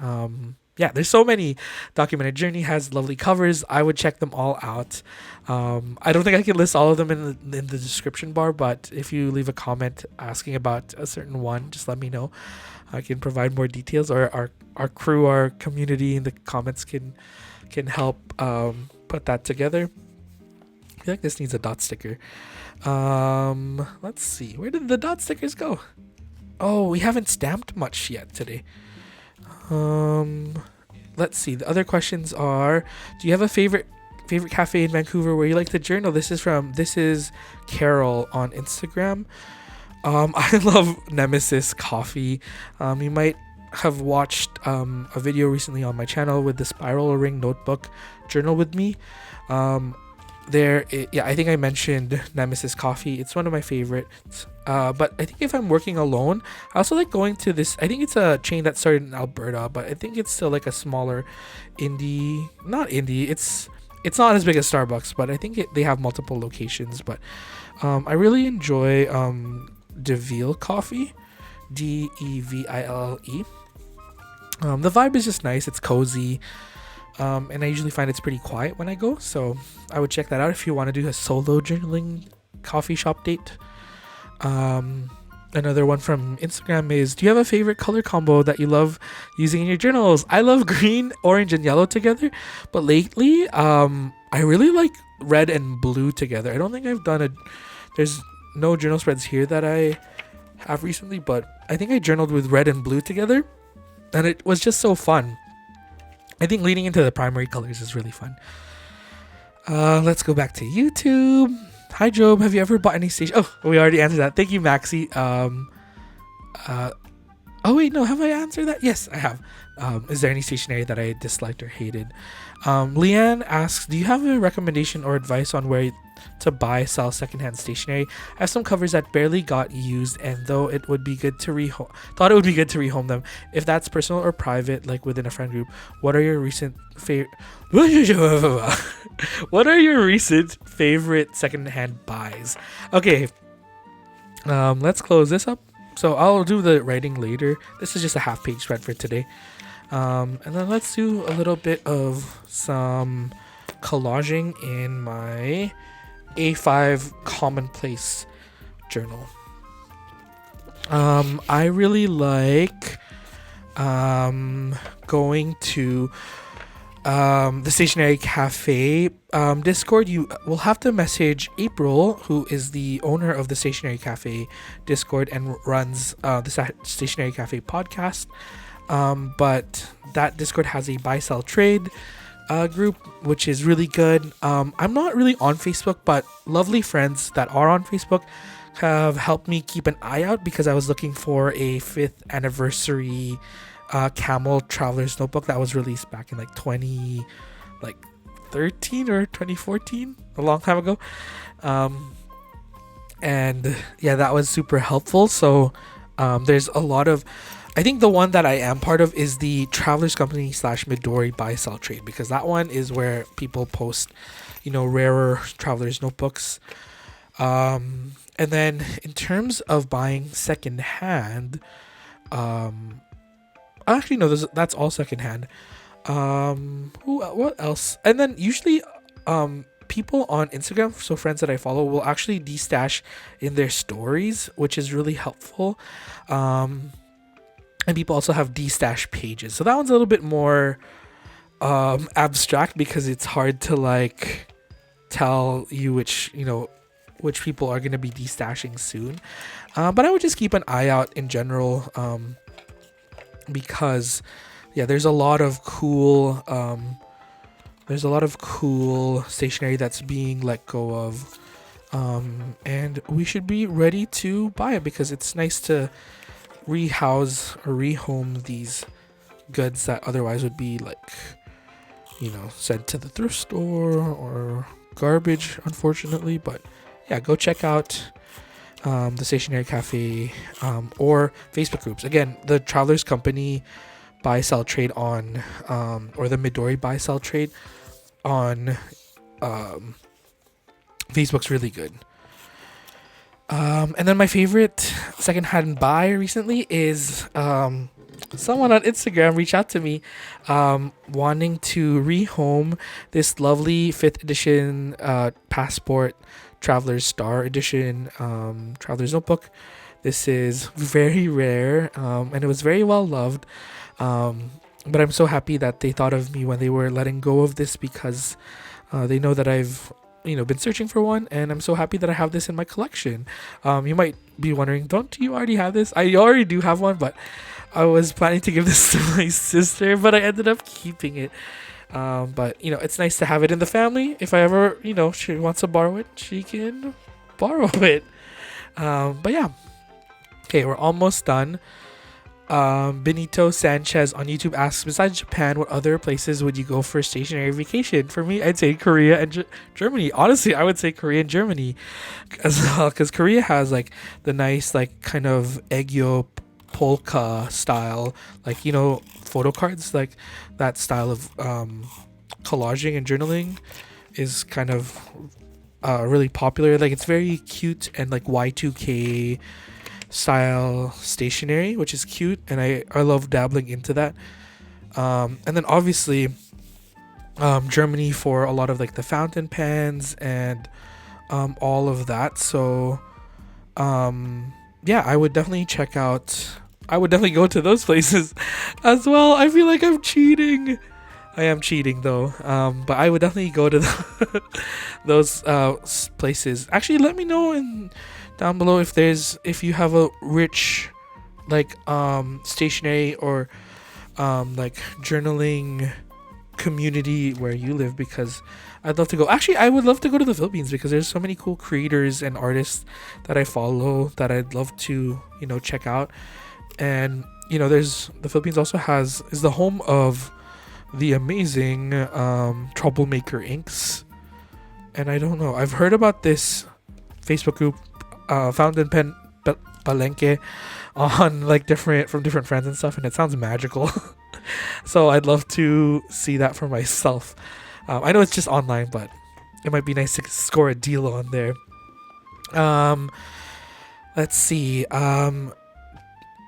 S1: Yeah, there's so many. Documented Journey has lovely covers. I would check them all out. I don't think I can list all of them in the description bar, but if you leave a comment asking about a certain one, just let me know. I can provide more details, or our crew, our community in the comments can help put that together. I feel like this needs a dot sticker. Let's see. Where did the dot stickers go? Oh, we haven't stamped much yet today. Let's see. The other questions are: do you have a favorite cafe in Vancouver where you like to journal? This is Carol on Instagram. I love Nemesis Coffee. You might have watched a video recently on my channel with the spiral ring notebook journal with me. I think I mentioned Nemesis Coffee. It's one of my favorites. But I think if I'm working alone, I also like going to this. I think it's a chain that started in Alberta, but I think it's still like a smaller indie. Not indie. It's not as big as Starbucks, but I think they have multiple locations. But I really enjoy DeVille Coffee, Deville. The vibe is just nice. It's cozy. And I usually find it's pretty quiet when I go, so I would check that out if you want to do a solo journaling coffee shop date. Another one from Instagram is: do you have a favorite color combo that you love using in your journals? I love green, orange, and yellow together, but lately I really like red and blue together. I don't think I've done there's no journal spreads here that I have recently, but I think I journaled with red and blue together, and it was just so fun. I think leading into the primary colors is really fun. Let's go back to YouTube. Hi, Job. Have you ever bought any station? Oh, we already answered that. Thank you, Maxi. Oh, wait, no. Have I answered that? Yes, I have. Is there any stationery that I disliked or hated? Leanne asks, do you have a recommendation or advice on where to sell secondhand stationery? I have some covers that barely got used, and thought it would be good to rehome them. If that's personal or private, like within a friend group, what are your recent favorite secondhand buys? Okay, let's close this up. So I'll do the writing later. This is just a half-page spread for today. And then let's do a little bit of some collaging in my A5 commonplace journal. I really like going to the Stationery Cafe Discord. You will have to message April, who is the owner of the Stationery Cafe Discord and runs the Stationery Cafe podcast. But that Discord has a buy sell trade group, which is really good. I'm not really on Facebook, but lovely friends that are on Facebook have helped me keep an eye out because I was looking for a 5th anniversary camel traveler's notebook that was released back in like 2013 or 2014, a long time ago. And yeah, that was super helpful. So there's a lot of, I think the one that I am part of is the Travelers Company / Midori buy sell trade, because that one is where people post, rarer travelers notebooks. And then in terms of buying secondhand, actually no, that's all secondhand. What else? And then usually people on Instagram, so friends that I follow, will actually destash in their stories, which is really helpful. And people also have destash pages, so that one's a little bit more abstract because it's hard to like tell you which people are going to be destashing soon. But I would just keep an eye out in general, because there's a lot of cool stationery that's being let go of, and we should be ready to buy it because it's nice to rehouse or rehome these goods that otherwise would be like sent to the thrift store or garbage, unfortunately. But go check out the Stationery Cafe or Facebook groups. Again, the Travelers Company buy sell trade on or the Midori buy sell trade on Facebook's really good. And then my favorite secondhand buy recently is someone on Instagram reached out to me wanting to rehome this lovely 5th edition Passport Traveler's Star Edition Traveler's Notebook. This is very rare, and it was very well loved. But I'm so happy that they thought of me when they were letting go of this, because they know that I've been searching for one, and I'm so happy that I have this in my collection. You might be wondering, don't you already have this? I already do have one, but I was planning to give this to my sister, but I ended up keeping it. But it's nice to have it in the family. If I ever she wants to borrow it, she can borrow it. But yeah, okay, we're almost done. Benito Sanchez on YouTube asks, besides Japan, what other places would you go for a stationary vacation? For me, I'd say Korea and Germany. Honestly, I would say Korea and Germany as well, because Korea has like the nice like kind of Egyo polka style, like photo cards, like that style of collaging and journaling is kind of really popular. Like it's very cute and like Y2K style stationery, which is cute, and I love dabbling into that. And then obviously Germany for a lot of like the fountain pens and all of that. So I would definitely go to those places as well. I feel like I'm cheating. I am cheating though. But I would definitely go to those places. Actually, let me know down below if you have a rich like stationery or like journaling community where you live, because I'd love to go. Actually, I would love to go to the Philippines because there's so many cool creators and artists that I follow that I'd love to check out. And there's the Philippines also is the home of the amazing Troublemaker Inks. And I don't know, I've heard about this Facebook group, Fountain Pen Palenque, on like from different friends and stuff, and it sounds magical. So I'd love to see that for myself. I know it's just online, but it might be nice to score a deal on there. Let's see.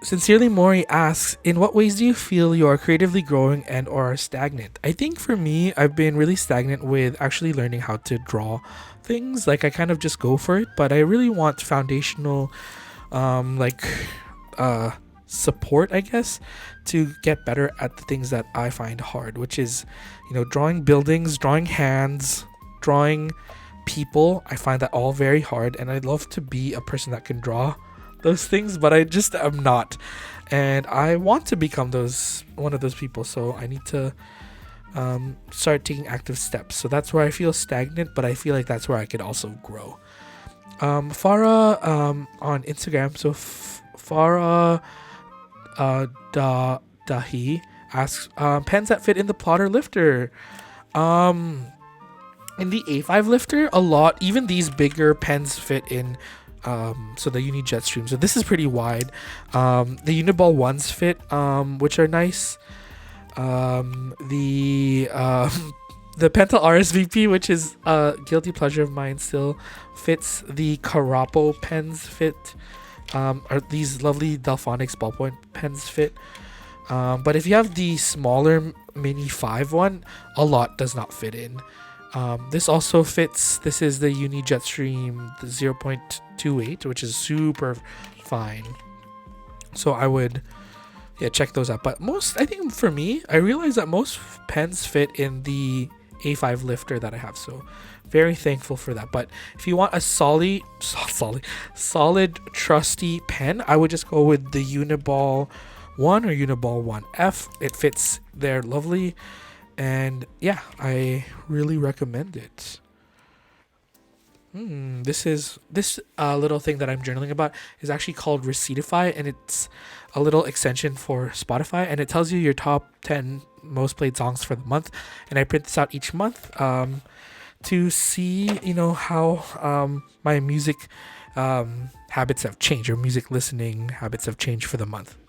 S1: Sincerely Mori asks, in what ways do you feel you are creatively growing and or are stagnant? I think for me, I've been really stagnant with actually learning how to draw things. Like I kind of just go for it, but I really want foundational support, I guess, to get better at the things that I find hard, which is drawing buildings, drawing hands, drawing people. I find that all very hard, and I'd love to be a person that can draw those things, but I just am not, and I want to become one of those people. So I need to start taking active steps. So that's where I feel stagnant, but I feel like that's where I could also grow. Farah on Instagram, so Farah Dahi asks, pens that fit in the plotter lifter. In the A5 lifter, a lot, even these bigger pens fit in. So the Uni Jetstream. So this is pretty wide. The Uniball ones fit, which are nice. The Pentel RSVP, which is a guilty pleasure of mine, still fits. The Carapo pens fit. Are these lovely Delphonics ballpoint pens fit. But if you have the smaller Mini 5 one, a lot does not fit in. This also fits. This is the Uni Jetstream, the 0.28, which is super fine. So I would, check those out. But I think for me, I realize that most pens fit in the A5 lifter that I have. So very thankful for that. But if you want a solid, trusty pen, I would just go with the Uniball 1 or Uniball 1F. It fits there lovely. And yeah, I really recommend it. This little thing that I'm journaling about is actually called Receiptify, and it's a little extension for Spotify, and it tells you your top 10 most played songs for the month. And I print this out each month to see, how my music habits have changed, or music listening habits have changed for the month.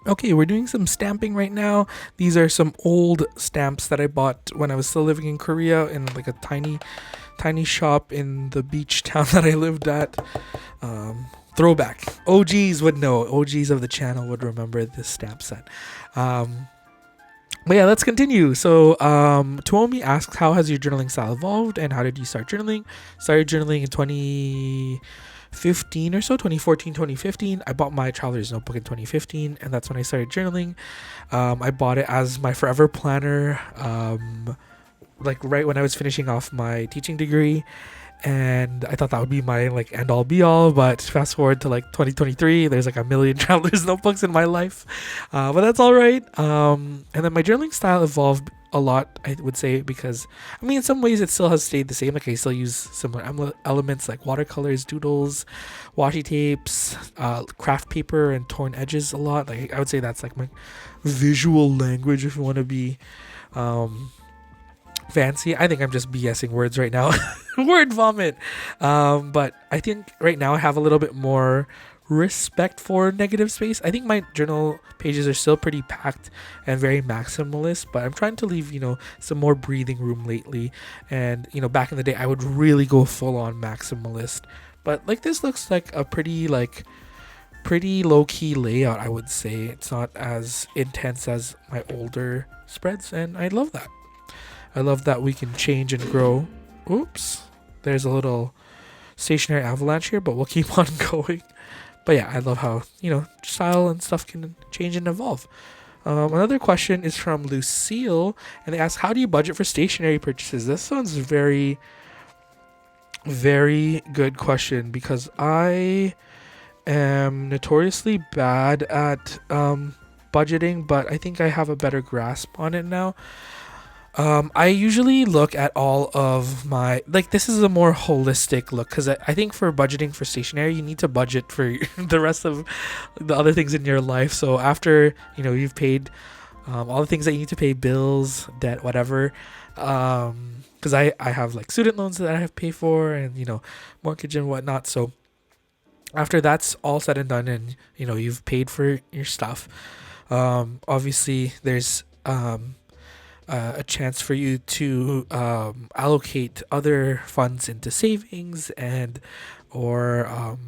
S1: Okay, we're doing some stamping right now. These are some old stamps that I bought when I was still living in Korea in like a tiny shop in the beach town that I lived at. Throwback. OGs would know. OGs of the channel would remember this stamp set. But yeah, let's continue. So Tuomi asks, how has your journaling style evolved and how did you start journaling? Started journaling in 2015 or so, 2014, 2015. I bought my traveler's notebook in 2015, and that's when I started journaling. I bought it as my forever planner, like right when I was finishing off my teaching degree, and I thought that would be my like end all be all. But fast forward to like 2023, there's like a million traveler's notebooks in my life, but that's all right. And then my journaling style evolved a lot, I would say, because in some ways it still has stayed the same. Like I still use similar elements like watercolors, doodles, washi tapes, craft paper, and torn edges a lot. Like I would say that's like my visual language, if you want to be fancy. I think I'm just BSing words right now. Word vomit. But I think right now I have a little bit more respect for negative space. I think my journal pages are still pretty packed and very maximalist, but I'm trying to leave, some more breathing room lately. And, back in the day, I would really go full on maximalist. But like this looks like a pretty low key layout, I would say. It's not as intense as my older spreads, and I love that. I love that we can change and grow. Oops, there's a little stationary avalanche here, but we'll keep on going. But yeah, I love how, style and stuff can change and evolve. Another question is from Lucille, and they ask, how do you budget for stationery purchases? This one's very, very good question, because I am notoriously bad at budgeting, but I think I have a better grasp on it now. I usually look at all of my, this is a more holistic look, because I think for budgeting for stationery, you need to budget for the rest of the other things in your life. So after, you've paid all the things that you need to pay, bills, debt, whatever, because I have like student loans that I have to pay for, and, mortgage and whatnot. So after that's all said and done, and, you've paid for your stuff, obviously there's a chance for you to allocate other funds into savings and or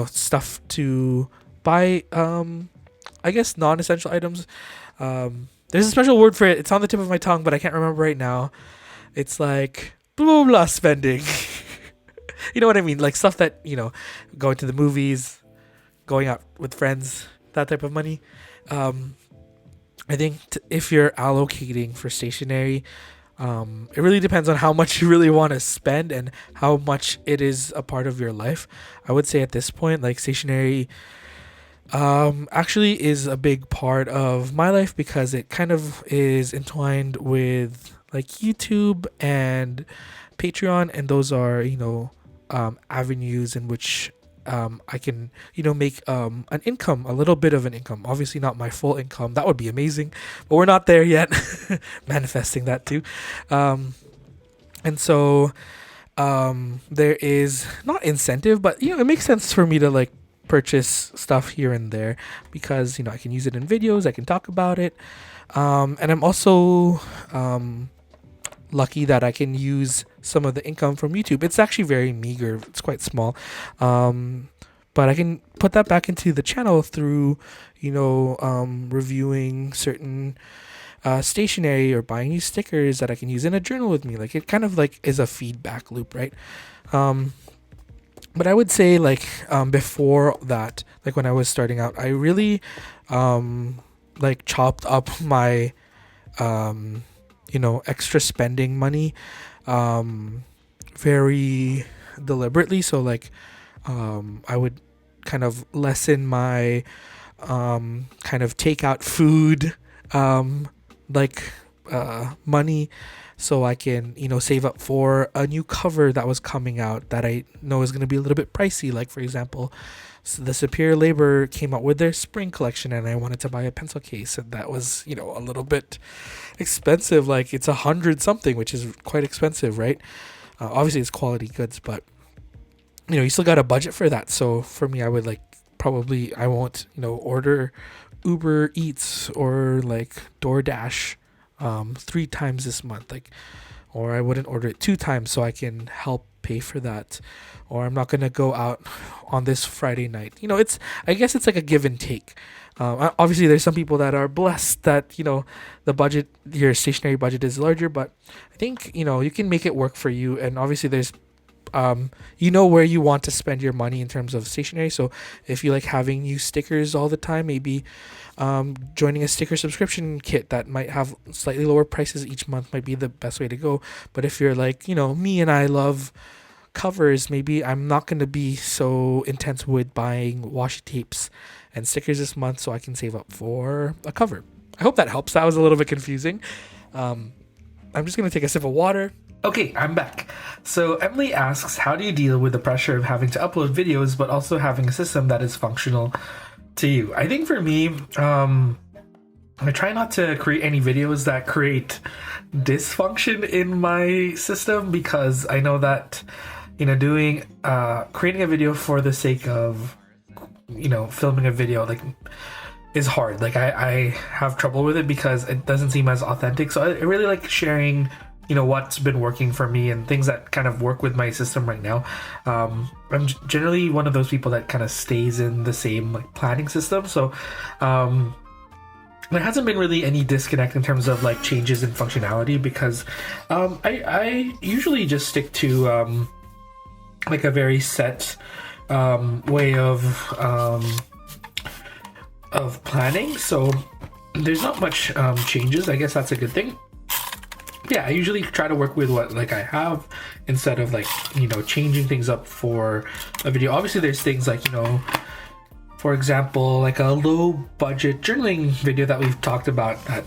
S1: stuff to buy I guess non-essential items. There's a special word for it. It's on the tip of my tongue, but I can't remember right now. It's like blah blah, blah spending. You know what I mean? Like stuff that, going to the movies, going out with friends, that type of money. I think if you're allocating for stationery, it really depends on how much you really want to spend and how much it is a part of your life. I would say at this point, like stationery, Actually is a big part of my life because it kind of is entwined with like YouTube and Patreon, and those are, avenues in which I can, make an income, a little bit of an income. Obviously, not my full income. That would be amazing, but we're not there yet. Manifesting that too. And so there is not incentive, but it makes sense for me to like purchase stuff here and there because I can use it in videos, I can talk about it, and I'm also lucky that I can use some of the income from YouTube. It's actually very meager, it's quite small, but I can put that back into the channel through reviewing certain stationery or buying new stickers that I can use in a journal with me. Like it kind of like is a feedback loop, right? But I would say like before that, like when I was starting out, I really like chopped up my extra spending money very deliberately. So like I would kind of lessen my kind of takeout food like money, so I can save up for a new cover that was coming out that I know is going to be a little bit pricey. Like for example, the Superior Labor came out with their spring collection, and I wanted to buy a pencil case, and that was a little bit expensive. Like it's 100 something, which is quite expensive, right? Obviously it's quality goods, but you still got a budget for that. So for me, I would like probably I won't order Uber Eats or like DoorDash 3 times this month, like, or I wouldn't order it 2 times so I can help pay for that, or I'm not gonna go out on this Friday night. I guess it's like a give and take. Obviously there's some people that are blessed that the budget, your stationery budget is larger, but I think you can make it work for you. And obviously there's where you want to spend your money in terms of stationery. So if you like having new stickers all the time, maybe joining a sticker subscription kit that might have slightly lower prices each month might be the best way to go. But if you're like me and I love covers, maybe I'm not going to be so intense with buying washi tapes and stickers this month, so I can save up for a cover. I hope that helps. That was a little bit confusing. I'm just going to take a sip of water. Okay, I'm back. So Emily asks, how do you deal with the pressure of having to upload videos but also having a system that is functional to you? I think for me, I try not to create any videos that create dysfunction in my system, because I know that doing creating a video for the sake of filming a video like is hard. Like I have trouble with it because it doesn't seem as authentic. So I really like sharing what's been working for me and things that kind of work with my system right now. I'm generally one of those people that kind of stays in the same like planning system. So there hasn't been really any disconnect in terms of like changes in functionality, because I usually just stick to like a very set way of planning. So there's not much changes. I guess that's a good thing. Yeah, I usually try to work with what like I have instead of like changing things up for a video. Obviously there's things like for example, like a low budget journaling video that we've talked about that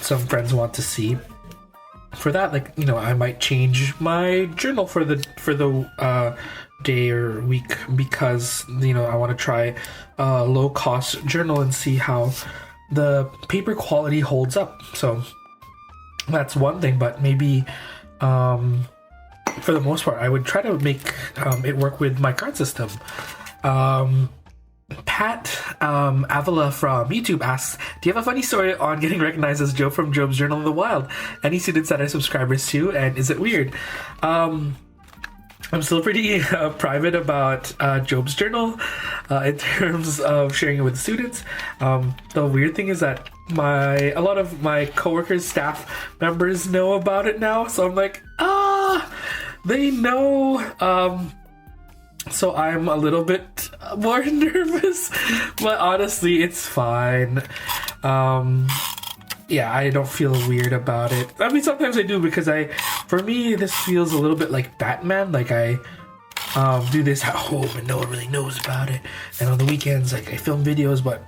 S1: some friends want to see. For that, like I might change my journal for the day or week, because I want to try a low cost journal and see how the paper quality holds up. So that's one thing. But maybe for the most part I would try to make it work with my card system. Pat Avila from YouTube asks, do you have a funny story on getting recognized as Joe from Job's Journal in the wild? Any students that are subscribers to, and is it weird? I'm still pretty private about Job's Journal in terms of sharing it with students. The weird thing is that a lot of my coworkers, staff members know about it now, so I'm like, they know. So I'm a little bit more nervous, but honestly, it's fine. Yeah, I don't feel weird about it. I mean, sometimes I do, because for me, this feels a little bit like Batman. Like do this at home and no one really knows about it. And on the weekends, like I film videos, but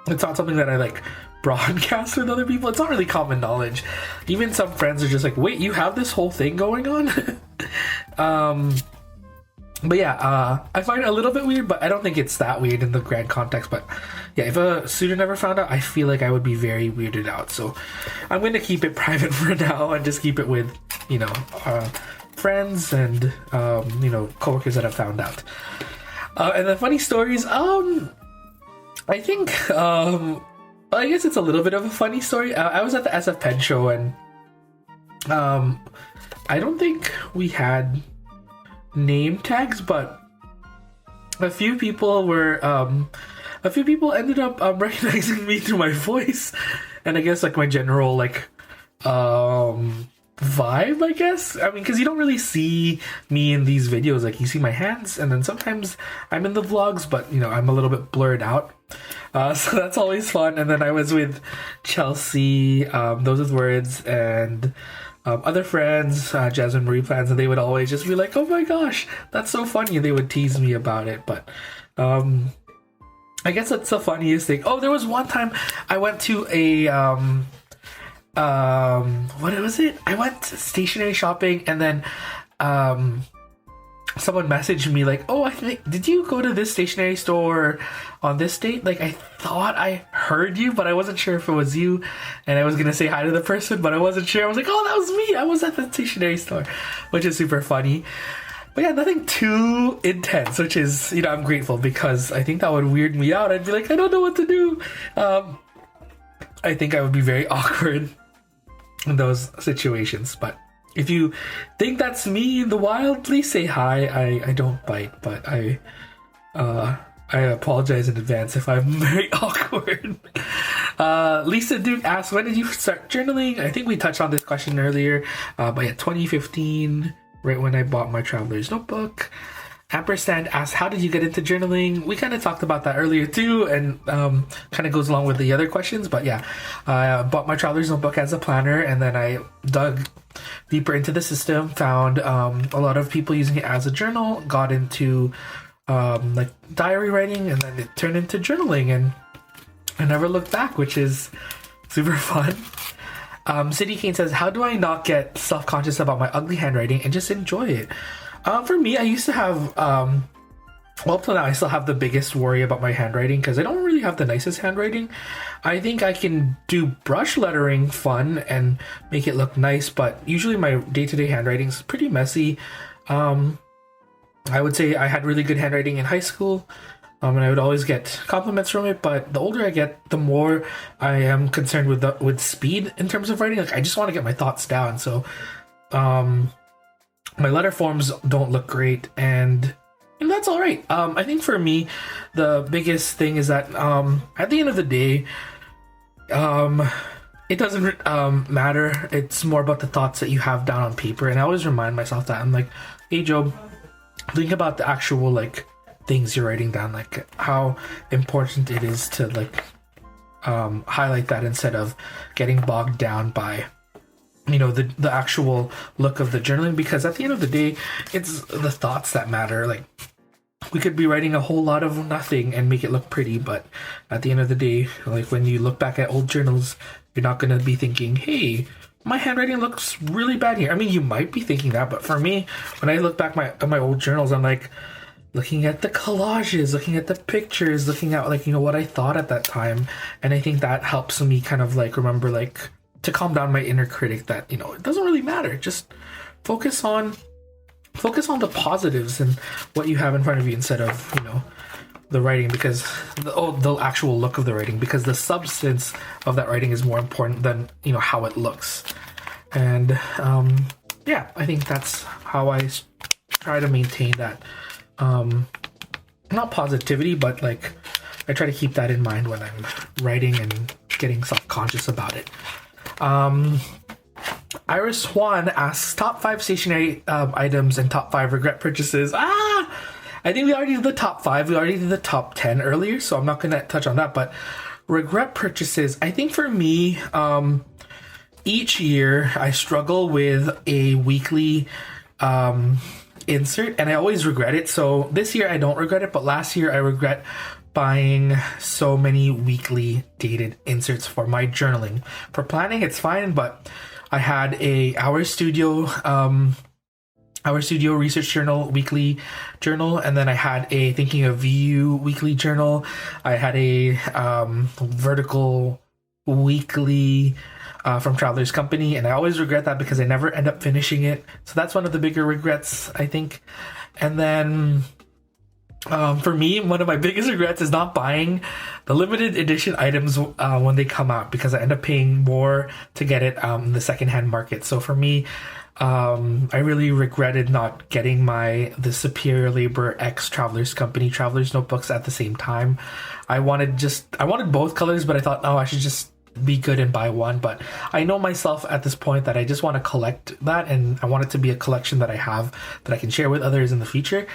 S1: it's not something that I like broadcast with other people. It's not really common knowledge. Even some friends are just like, wait, you have this whole thing going on? But yeah, I find it a little bit weird, but I don't think it's that weird in the grand context. But yeah, if a student ever found out, I feel like I would be very weirded out. So I'm going to keep it private for now and just keep it with, you know, friends and, you know, coworkers that have found out. And the funny stories, I think, I guess it's a little bit of a funny story. I was at the SF Pen show and I don't think we had name tags, but a few people ended up recognizing me through my voice and I guess like my general like vibe, I guess. I mean, because you don't really see me in these videos. Like you see my hands and then sometimes I'm in the vlogs, but you know, I'm a little bit blurred out. So that's always fun. And then I was with Chelsea, Those With Words, and other friends, Jasmine Marie Plans, and they would always just be like, oh my gosh, that's so funny. And they would tease me about it. But I guess that's the funniest thing. Oh, there was one time I went to a what was it? I went stationery shopping and then someone messaged me like, oh, I think, did you go to this stationery store on this date? Like, I thought I heard you, but I wasn't sure if it was you. And I was going to say hi to the person, but I wasn't sure. I was like, oh, that was me. I was at the stationery store, which is super funny. But yeah, nothing too intense, which is, you know, I'm grateful because I think that would weird me out. I'd be like, I don't know what to do. I think I would be very awkward in those situations, but if you think that's me in the wild, please say hi. I don't bite, but I apologize in advance if I'm very awkward. Lisa Duke asks, when did you start journaling? I think we touched on this question earlier, but yeah, 2015, right when I bought my traveler's notebook. Ampersand asks, how did you get into journaling? We kind of talked about that earlier too, and kind of goes along with the other questions. But yeah, I bought my traveler's notebook as a planner, and then I dug deeper into the system, found a lot of people using it as a journal, got into like diary writing, and then it turned into journaling, and I never looked back, which is super fun. City Kane says, how do I not get self-conscious about my ugly handwriting and just enjoy it? For me, I used to have, well, up till now, I still have the biggest worry about my handwriting because I don't really have the nicest handwriting. I think I can do brush lettering fun and make it look nice, but usually my day-to-day handwriting is pretty messy. I would say I had really good handwriting in high school, and I would always get compliments from it, but the older I get, the more I am concerned with speed in terms of writing. Like, I just want to get my thoughts down, so, my letter forms don't look great, and that's all right. I think for me, the biggest thing is that at the end of the day, it doesn't matter. It's more about the thoughts that you have down on paper, and I always remind myself that I'm like, hey Job, think about the actual like things you're writing down, like how important it is to like highlight that instead of getting bogged down by, you know, the actual look of the journaling, because at the end of the day, it's the thoughts that matter. Like, we could be writing a whole lot of nothing and make it look pretty, but at the end of the day, like when you look back at old journals, you're not going to be thinking, hey, my handwriting looks really bad here. I mean, you might be thinking that, but for me, when I look back at my old journals, I'm like looking at the collages, looking at the pictures, looking at like, you know, what I thought at that time. And I think that helps me kind of like remember, like, to calm down my inner critic that, you know, it doesn't really matter. Just focus on the positives and what you have in front of you instead of, you know, the writing, because the actual look of the writing, because the substance of that writing is more important than, you know, how it looks. And yeah, I think that's how I try to maintain that, not positivity, but like I try to keep that in mind when I'm writing and getting self-conscious about it. Iris Juan asks, top 5 stationery items and top 5 regret purchases. I think we already did the top 5. We already did the top 10 earlier, so I'm not going to touch on that. But regret purchases, I think for me, each year I struggle with a weekly insert, and I always regret it. So this year I don't regret it, but last year I regret buying so many weekly dated inserts for my journaling. For planning, it's fine, but I had a Our Studio Research Journal weekly journal, and then I had a Thinking of You weekly journal. I had a Vertical weekly from Traveler's Company, and I always regret that because I never end up finishing it. So that's one of the bigger regrets, I think. And then for me, one of my biggest regrets is not buying the limited edition items when they come out, because I end up paying more to get it in the secondhand market. So for me, I really regretted not getting the Superior Labor X Traveler's Company Traveler's Notebooks at the same time. I wanted both colors, but I thought, oh, I should just be good and buy one. But I know myself at this point that I just want to collect that, and I want it to be a collection that I have that I can share with others in the future.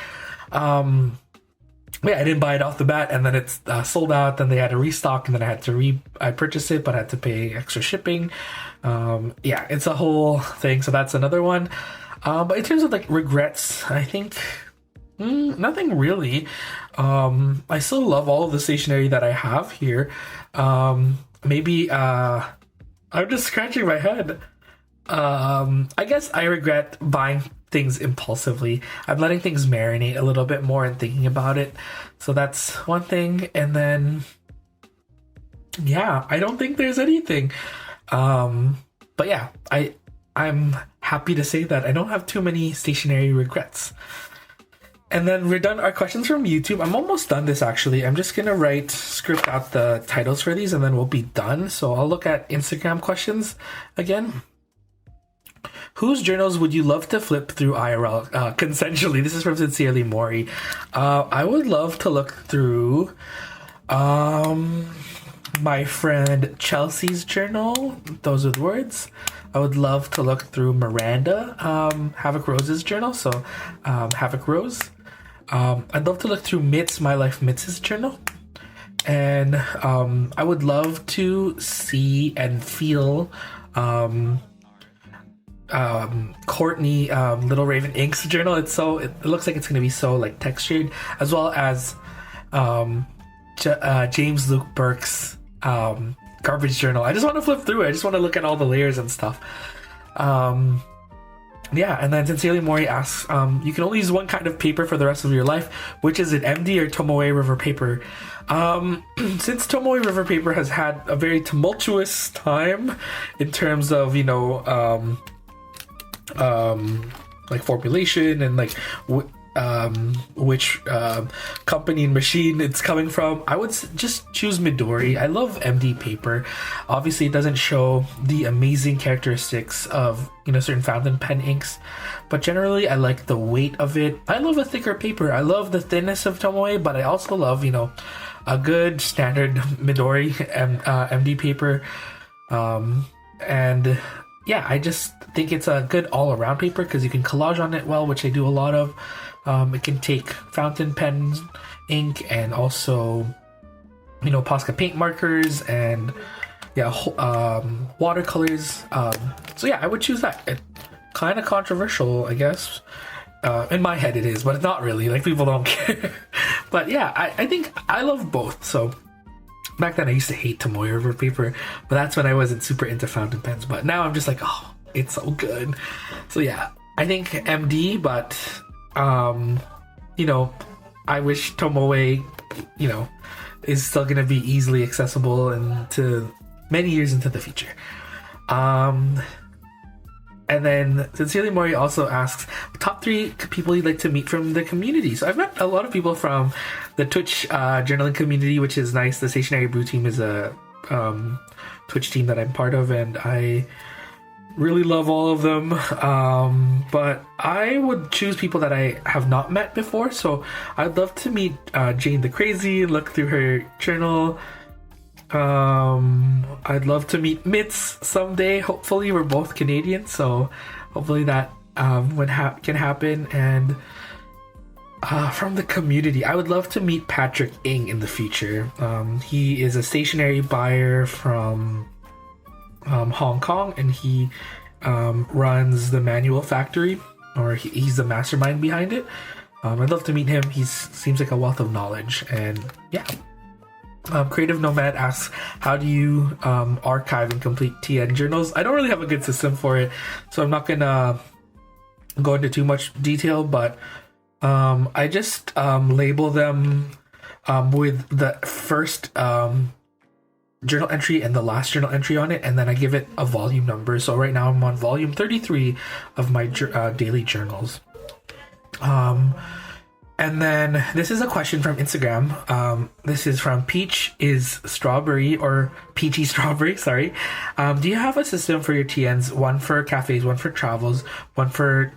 S1: Yeah, I didn't buy it off the bat, and then it's sold out. Then they had to restock, and then I had to I purchased it, but I had to pay extra shipping. Yeah, it's a whole thing. So that's another one. But in terms of like regrets, I think nothing really. I still love all of the stationery that I have here. Maybe I'm just scratching my head. I guess I regret buying things impulsively. I'm letting things marinate a little bit more and thinking about it. So that's one thing. And then, yeah, I don't think there's anything. But yeah, I'm happy to say that I don't have too many stationery regrets. And then we're done our questions from YouTube. I'm almost done this actually. I'm just gonna script out the titles for these and then we'll be done. So I'll look at Instagram questions again. Whose journals would you love to flip through IRL consensually? This is from Sincerely Maury. I would love to look through my friend Chelsea's journal, Those With Words. I would love to look through Miranda, Havoc Rose's journal, so Havoc Rose. I'd love to look through My Life Mitz's journal. And I would love to see and feel Courtney Little Raven Ink's journal. It looks like it's going to be so like textured, as well as James Luke Burke's garbage journal. I just want to flip through it. I just want to look at all the layers and stuff. Yeah, and then Sincerely Mori asks, you can only use one kind of paper for the rest of your life. Which is it, MD or Tomoe River paper? Since Tomoe River paper has had a very tumultuous time in terms of, like formulation and like which company and machine it's coming from, I would just choose Midori. I love MD paper. Obviously it doesn't show the amazing characteristics of certain fountain pen inks, but generally I like the weight of it. I love a thicker paper. I love the thinness of Tomoe, but I also love a good standard Midori MD paper. And yeah, I just think it's a good all-around paper because you can collage on it well, which I do a lot of. It can take fountain pen ink and also, Posca paint markers and watercolors. So yeah, I would choose that. It, kind of controversial, I guess. In my head it is, but it's not really. Like, people don't care. But yeah, I think I love both. So back then I used to hate Tomoe River paper, but that's when I wasn't super into fountain pens. But now I'm just like, oh, it's so good. So yeah, I think MD, but I wish Tomoe, is still gonna be easily accessible into many years into the future. And then Sincerely Mori also asks, top 3 people you'd like to meet from the community. So I've met a lot of people from the Twitch journaling community, which is nice. The Stationery Brew team is a Twitch team that I'm part of, and I really love all of them. But I would choose people that I have not met before. So I'd love to meet Jane the Crazy, look through her journal. I'd love to meet Mitz someday. Hopefully, we're both Canadian, so hopefully that can happen. And from the community, I would love to meet Patrick Ng in the future. He is a stationery buyer from Hong Kong, and he runs the Manual Factory. or he's the mastermind behind it. I'd love to meet him. He seems like a wealth of knowledge, and yeah. Creative Nomad asks, how do you archive and complete TN journals? I don't really have a good system for it, so I'm not gonna go into too much detail, but I just label them with the first journal entry and the last journal entry on it, and then I give it a volume number. So right now I'm on volume 33 of my daily journals. And then this is a question from Instagram. This is from Peach is Strawberry, or Peachy Strawberry, sorry. Do you have a system for your TNs? One for cafes, one for travels, one for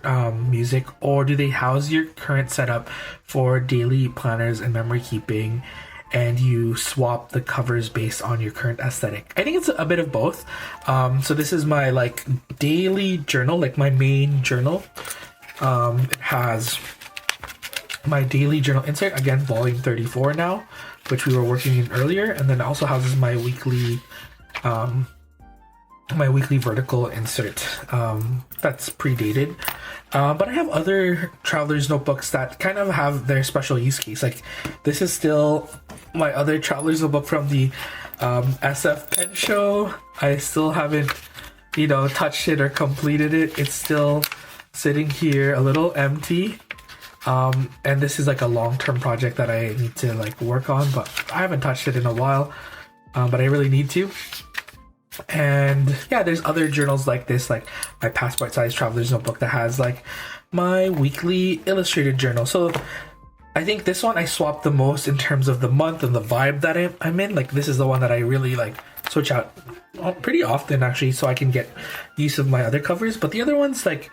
S1: music, or do they house your current setup for daily planners and memory keeping, and you swap the covers based on your current aesthetic? I think it's a bit of both. So this is my like daily journal, like my main journal. It has my daily journal insert, again volume 34 now, which we were working in earlier, and then it also houses my weekly vertical insert that's predated. But I have other traveler's notebooks that kind of have their special use case. Like this is still my other traveler's notebook from the SF pen show. I still haven't touched it or completed it. It's still sitting here a little empty. And this is like a long-term project that I need to like work on, but I haven't touched it in a while, but I really need to. And yeah, there's other journals like this, like my passport size traveler's notebook that has like my weekly illustrated journal. So I think this one I swapped the most in terms of the month and the vibe that I'm in. Like this is the one that I really like switch out pretty often actually, so I can get use of my other covers. But the other ones, like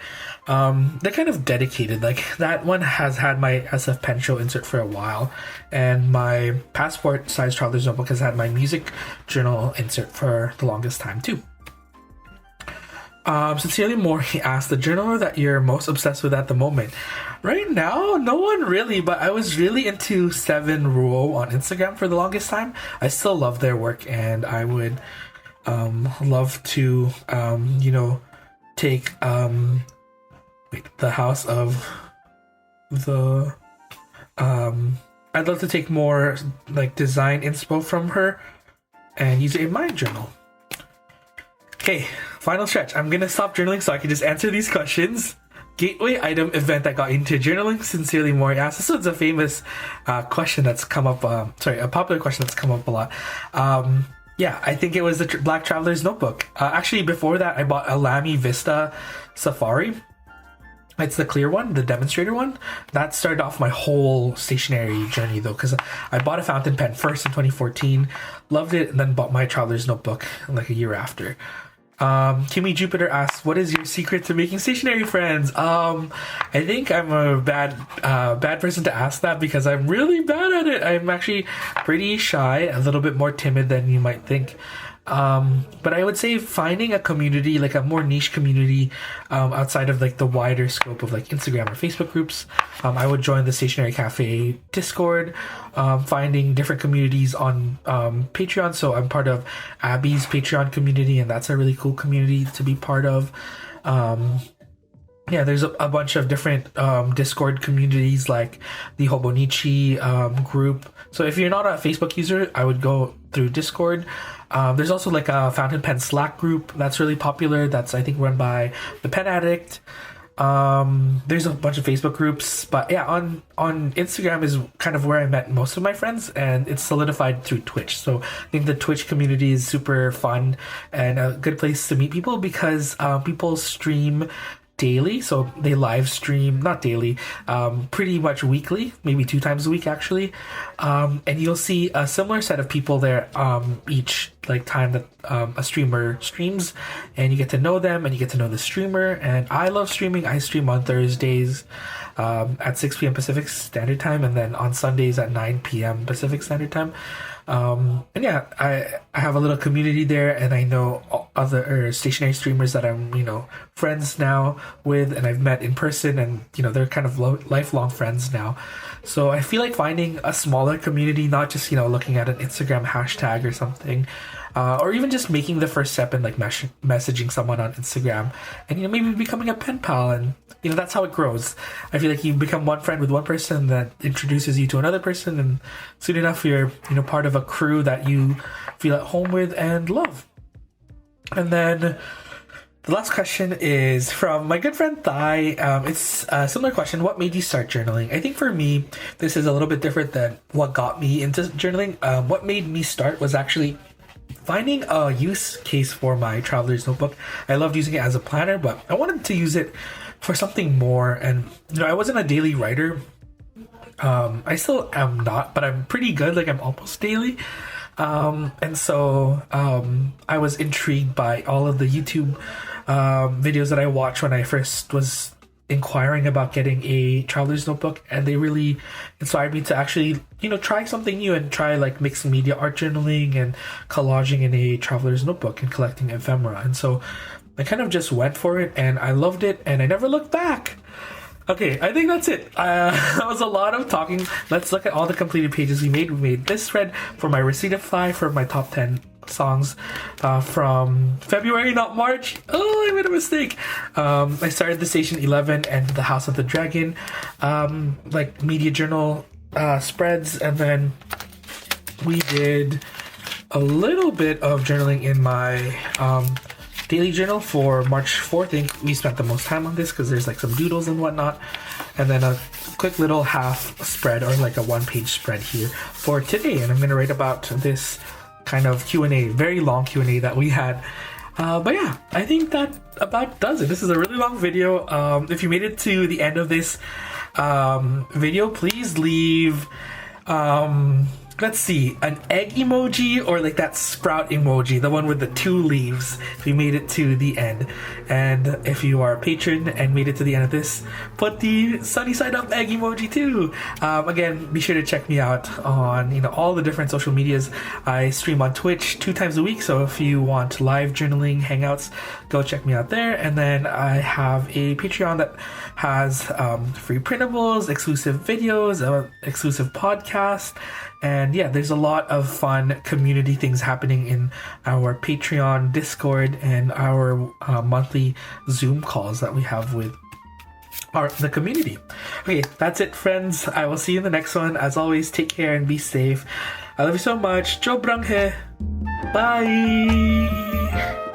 S1: they're kind of dedicated. Like that one has had my SF pen show insert for a while, and my passport size traveler's notebook has had my music journal insert for the longest time too. Sincerely More, he asked, the journal that you're most obsessed with at the moment. Right now, no one really, but I was really into 7 Ruo on Instagram for the longest time. I still love their work, and I would love to take the house of the I'd love to take more like design inspo from her and use it in my journal. Okay, final stretch. I'm gonna stop journaling so I can just answer these questions. Gateway item event that got into journaling. Sincerely More asked. This one's a famous question that's come up. A popular question that's come up a lot. Yeah, I think it was the Black Traveler's Notebook. Actually, before that, I bought a Lamy Vista Safari. It's the clear one, the demonstrator one. That started off my whole stationery journey though, because I bought a fountain pen first in 2014, loved it, and then bought my Traveler's Notebook like a year after. Kimmy Jupiter asks, what is your secret to making stationery friends? I think I'm a bad person to ask that because I'm really bad at it. I'm actually pretty shy, a little bit more timid than you might think. But I would say finding a community, like a more niche community, outside of like the wider scope of like Instagram or Facebook groups. I would join the Stationery Cafe Discord, finding different communities on Patreon. So I'm part of Abby's Patreon community, and that's a really cool community to be part of. Yeah, there's a bunch of different Discord communities like the Hobonichi group. So if you're not a Facebook user, I would go through Discord. There's also like a fountain pen Slack group that's really popular. That's I think run by the Pen Addict. There's a bunch of Facebook groups, but yeah, on Instagram is kind of where I met most of my friends, and it's solidified through Twitch. So I think the Twitch community is super fun and a good place to meet people because people stream daily, so they live stream, not daily, pretty much weekly, maybe 2 times a week actually, and you'll see a similar set of people there each like time that a streamer streams, and you get to know them and you get to know the streamer. And I love streaming. I stream on Thursdays at 6 p.m. Pacific Standard Time, and then on Sundays at 9 p.m. Pacific Standard Time. And yeah, I have a little community there, and I know other stationary streamers that I'm, friends now with, and I've met in person, and, they're kind of lifelong friends now. So I feel like finding a smaller community, not just, looking at an Instagram hashtag or something, or even just making the first step in like messaging someone on Instagram, and maybe becoming a pen pal, and that's how it grows. I feel like you become one friend with one person that introduces you to another person, and soon enough you're part of a crew that you feel at home with and love. And then the last question is from my good friend Thai. It's a similar question. What made you start journaling? I think for me, this is a little bit different than what got me into journaling. What made me start was actually finding a use case for my traveler's notebook. I loved using it as a planner, but I wanted to use it for something more. And I wasn't a daily writer. I still am not, but I'm pretty good. Like, I'm almost daily. And so I was intrigued by all of the YouTube videos that I watched when I first was inquiring about getting a traveler's notebook, and they really inspired me to actually try something new and try like mixed media art journaling and collaging in a traveler's notebook and collecting ephemera. And so I kind of just went for it, and I loved it, and I never looked back. Okay, I think that's it. That was a lot of talking. Let's look at all the completed pages we made. We made this thread for my Receipt of Fly for my top 10 songs from February, not March. Oh, I made a mistake. I started the Station 11 and the House of the Dragon, like media journal spreads, and then we did a little bit of journaling in my daily journal for March 4th. I think we spent the most time on this because there's like some doodles and whatnot, and then a quick little half spread or like a one-page spread here for today. And I'm going to write about this kind of Q&A, very long Q&A that we had. But yeah, I think that about does it. This is a really long video. If you made it to the end of this video, please leave let's see, an egg emoji or like that sprout emoji, the one with the 2 leaves, if you made it to the end. And if you are a patron and made it to the end of this, put the sunny side up egg emoji too. Again, be sure to check me out on all the different social medias. I stream on Twitch 2 times a week, so if you want live journaling hangouts, go check me out there. And then I have a Patreon that has free printables, exclusive videos, exclusive podcasts. And yeah, there's a lot of fun community things happening in our Patreon, Discord, and our monthly Zoom calls that we have with the community. Okay, that's it, friends. I will see you in the next one. As always, take care and be safe. I love you so much. JOBSJOURNAL. Bye.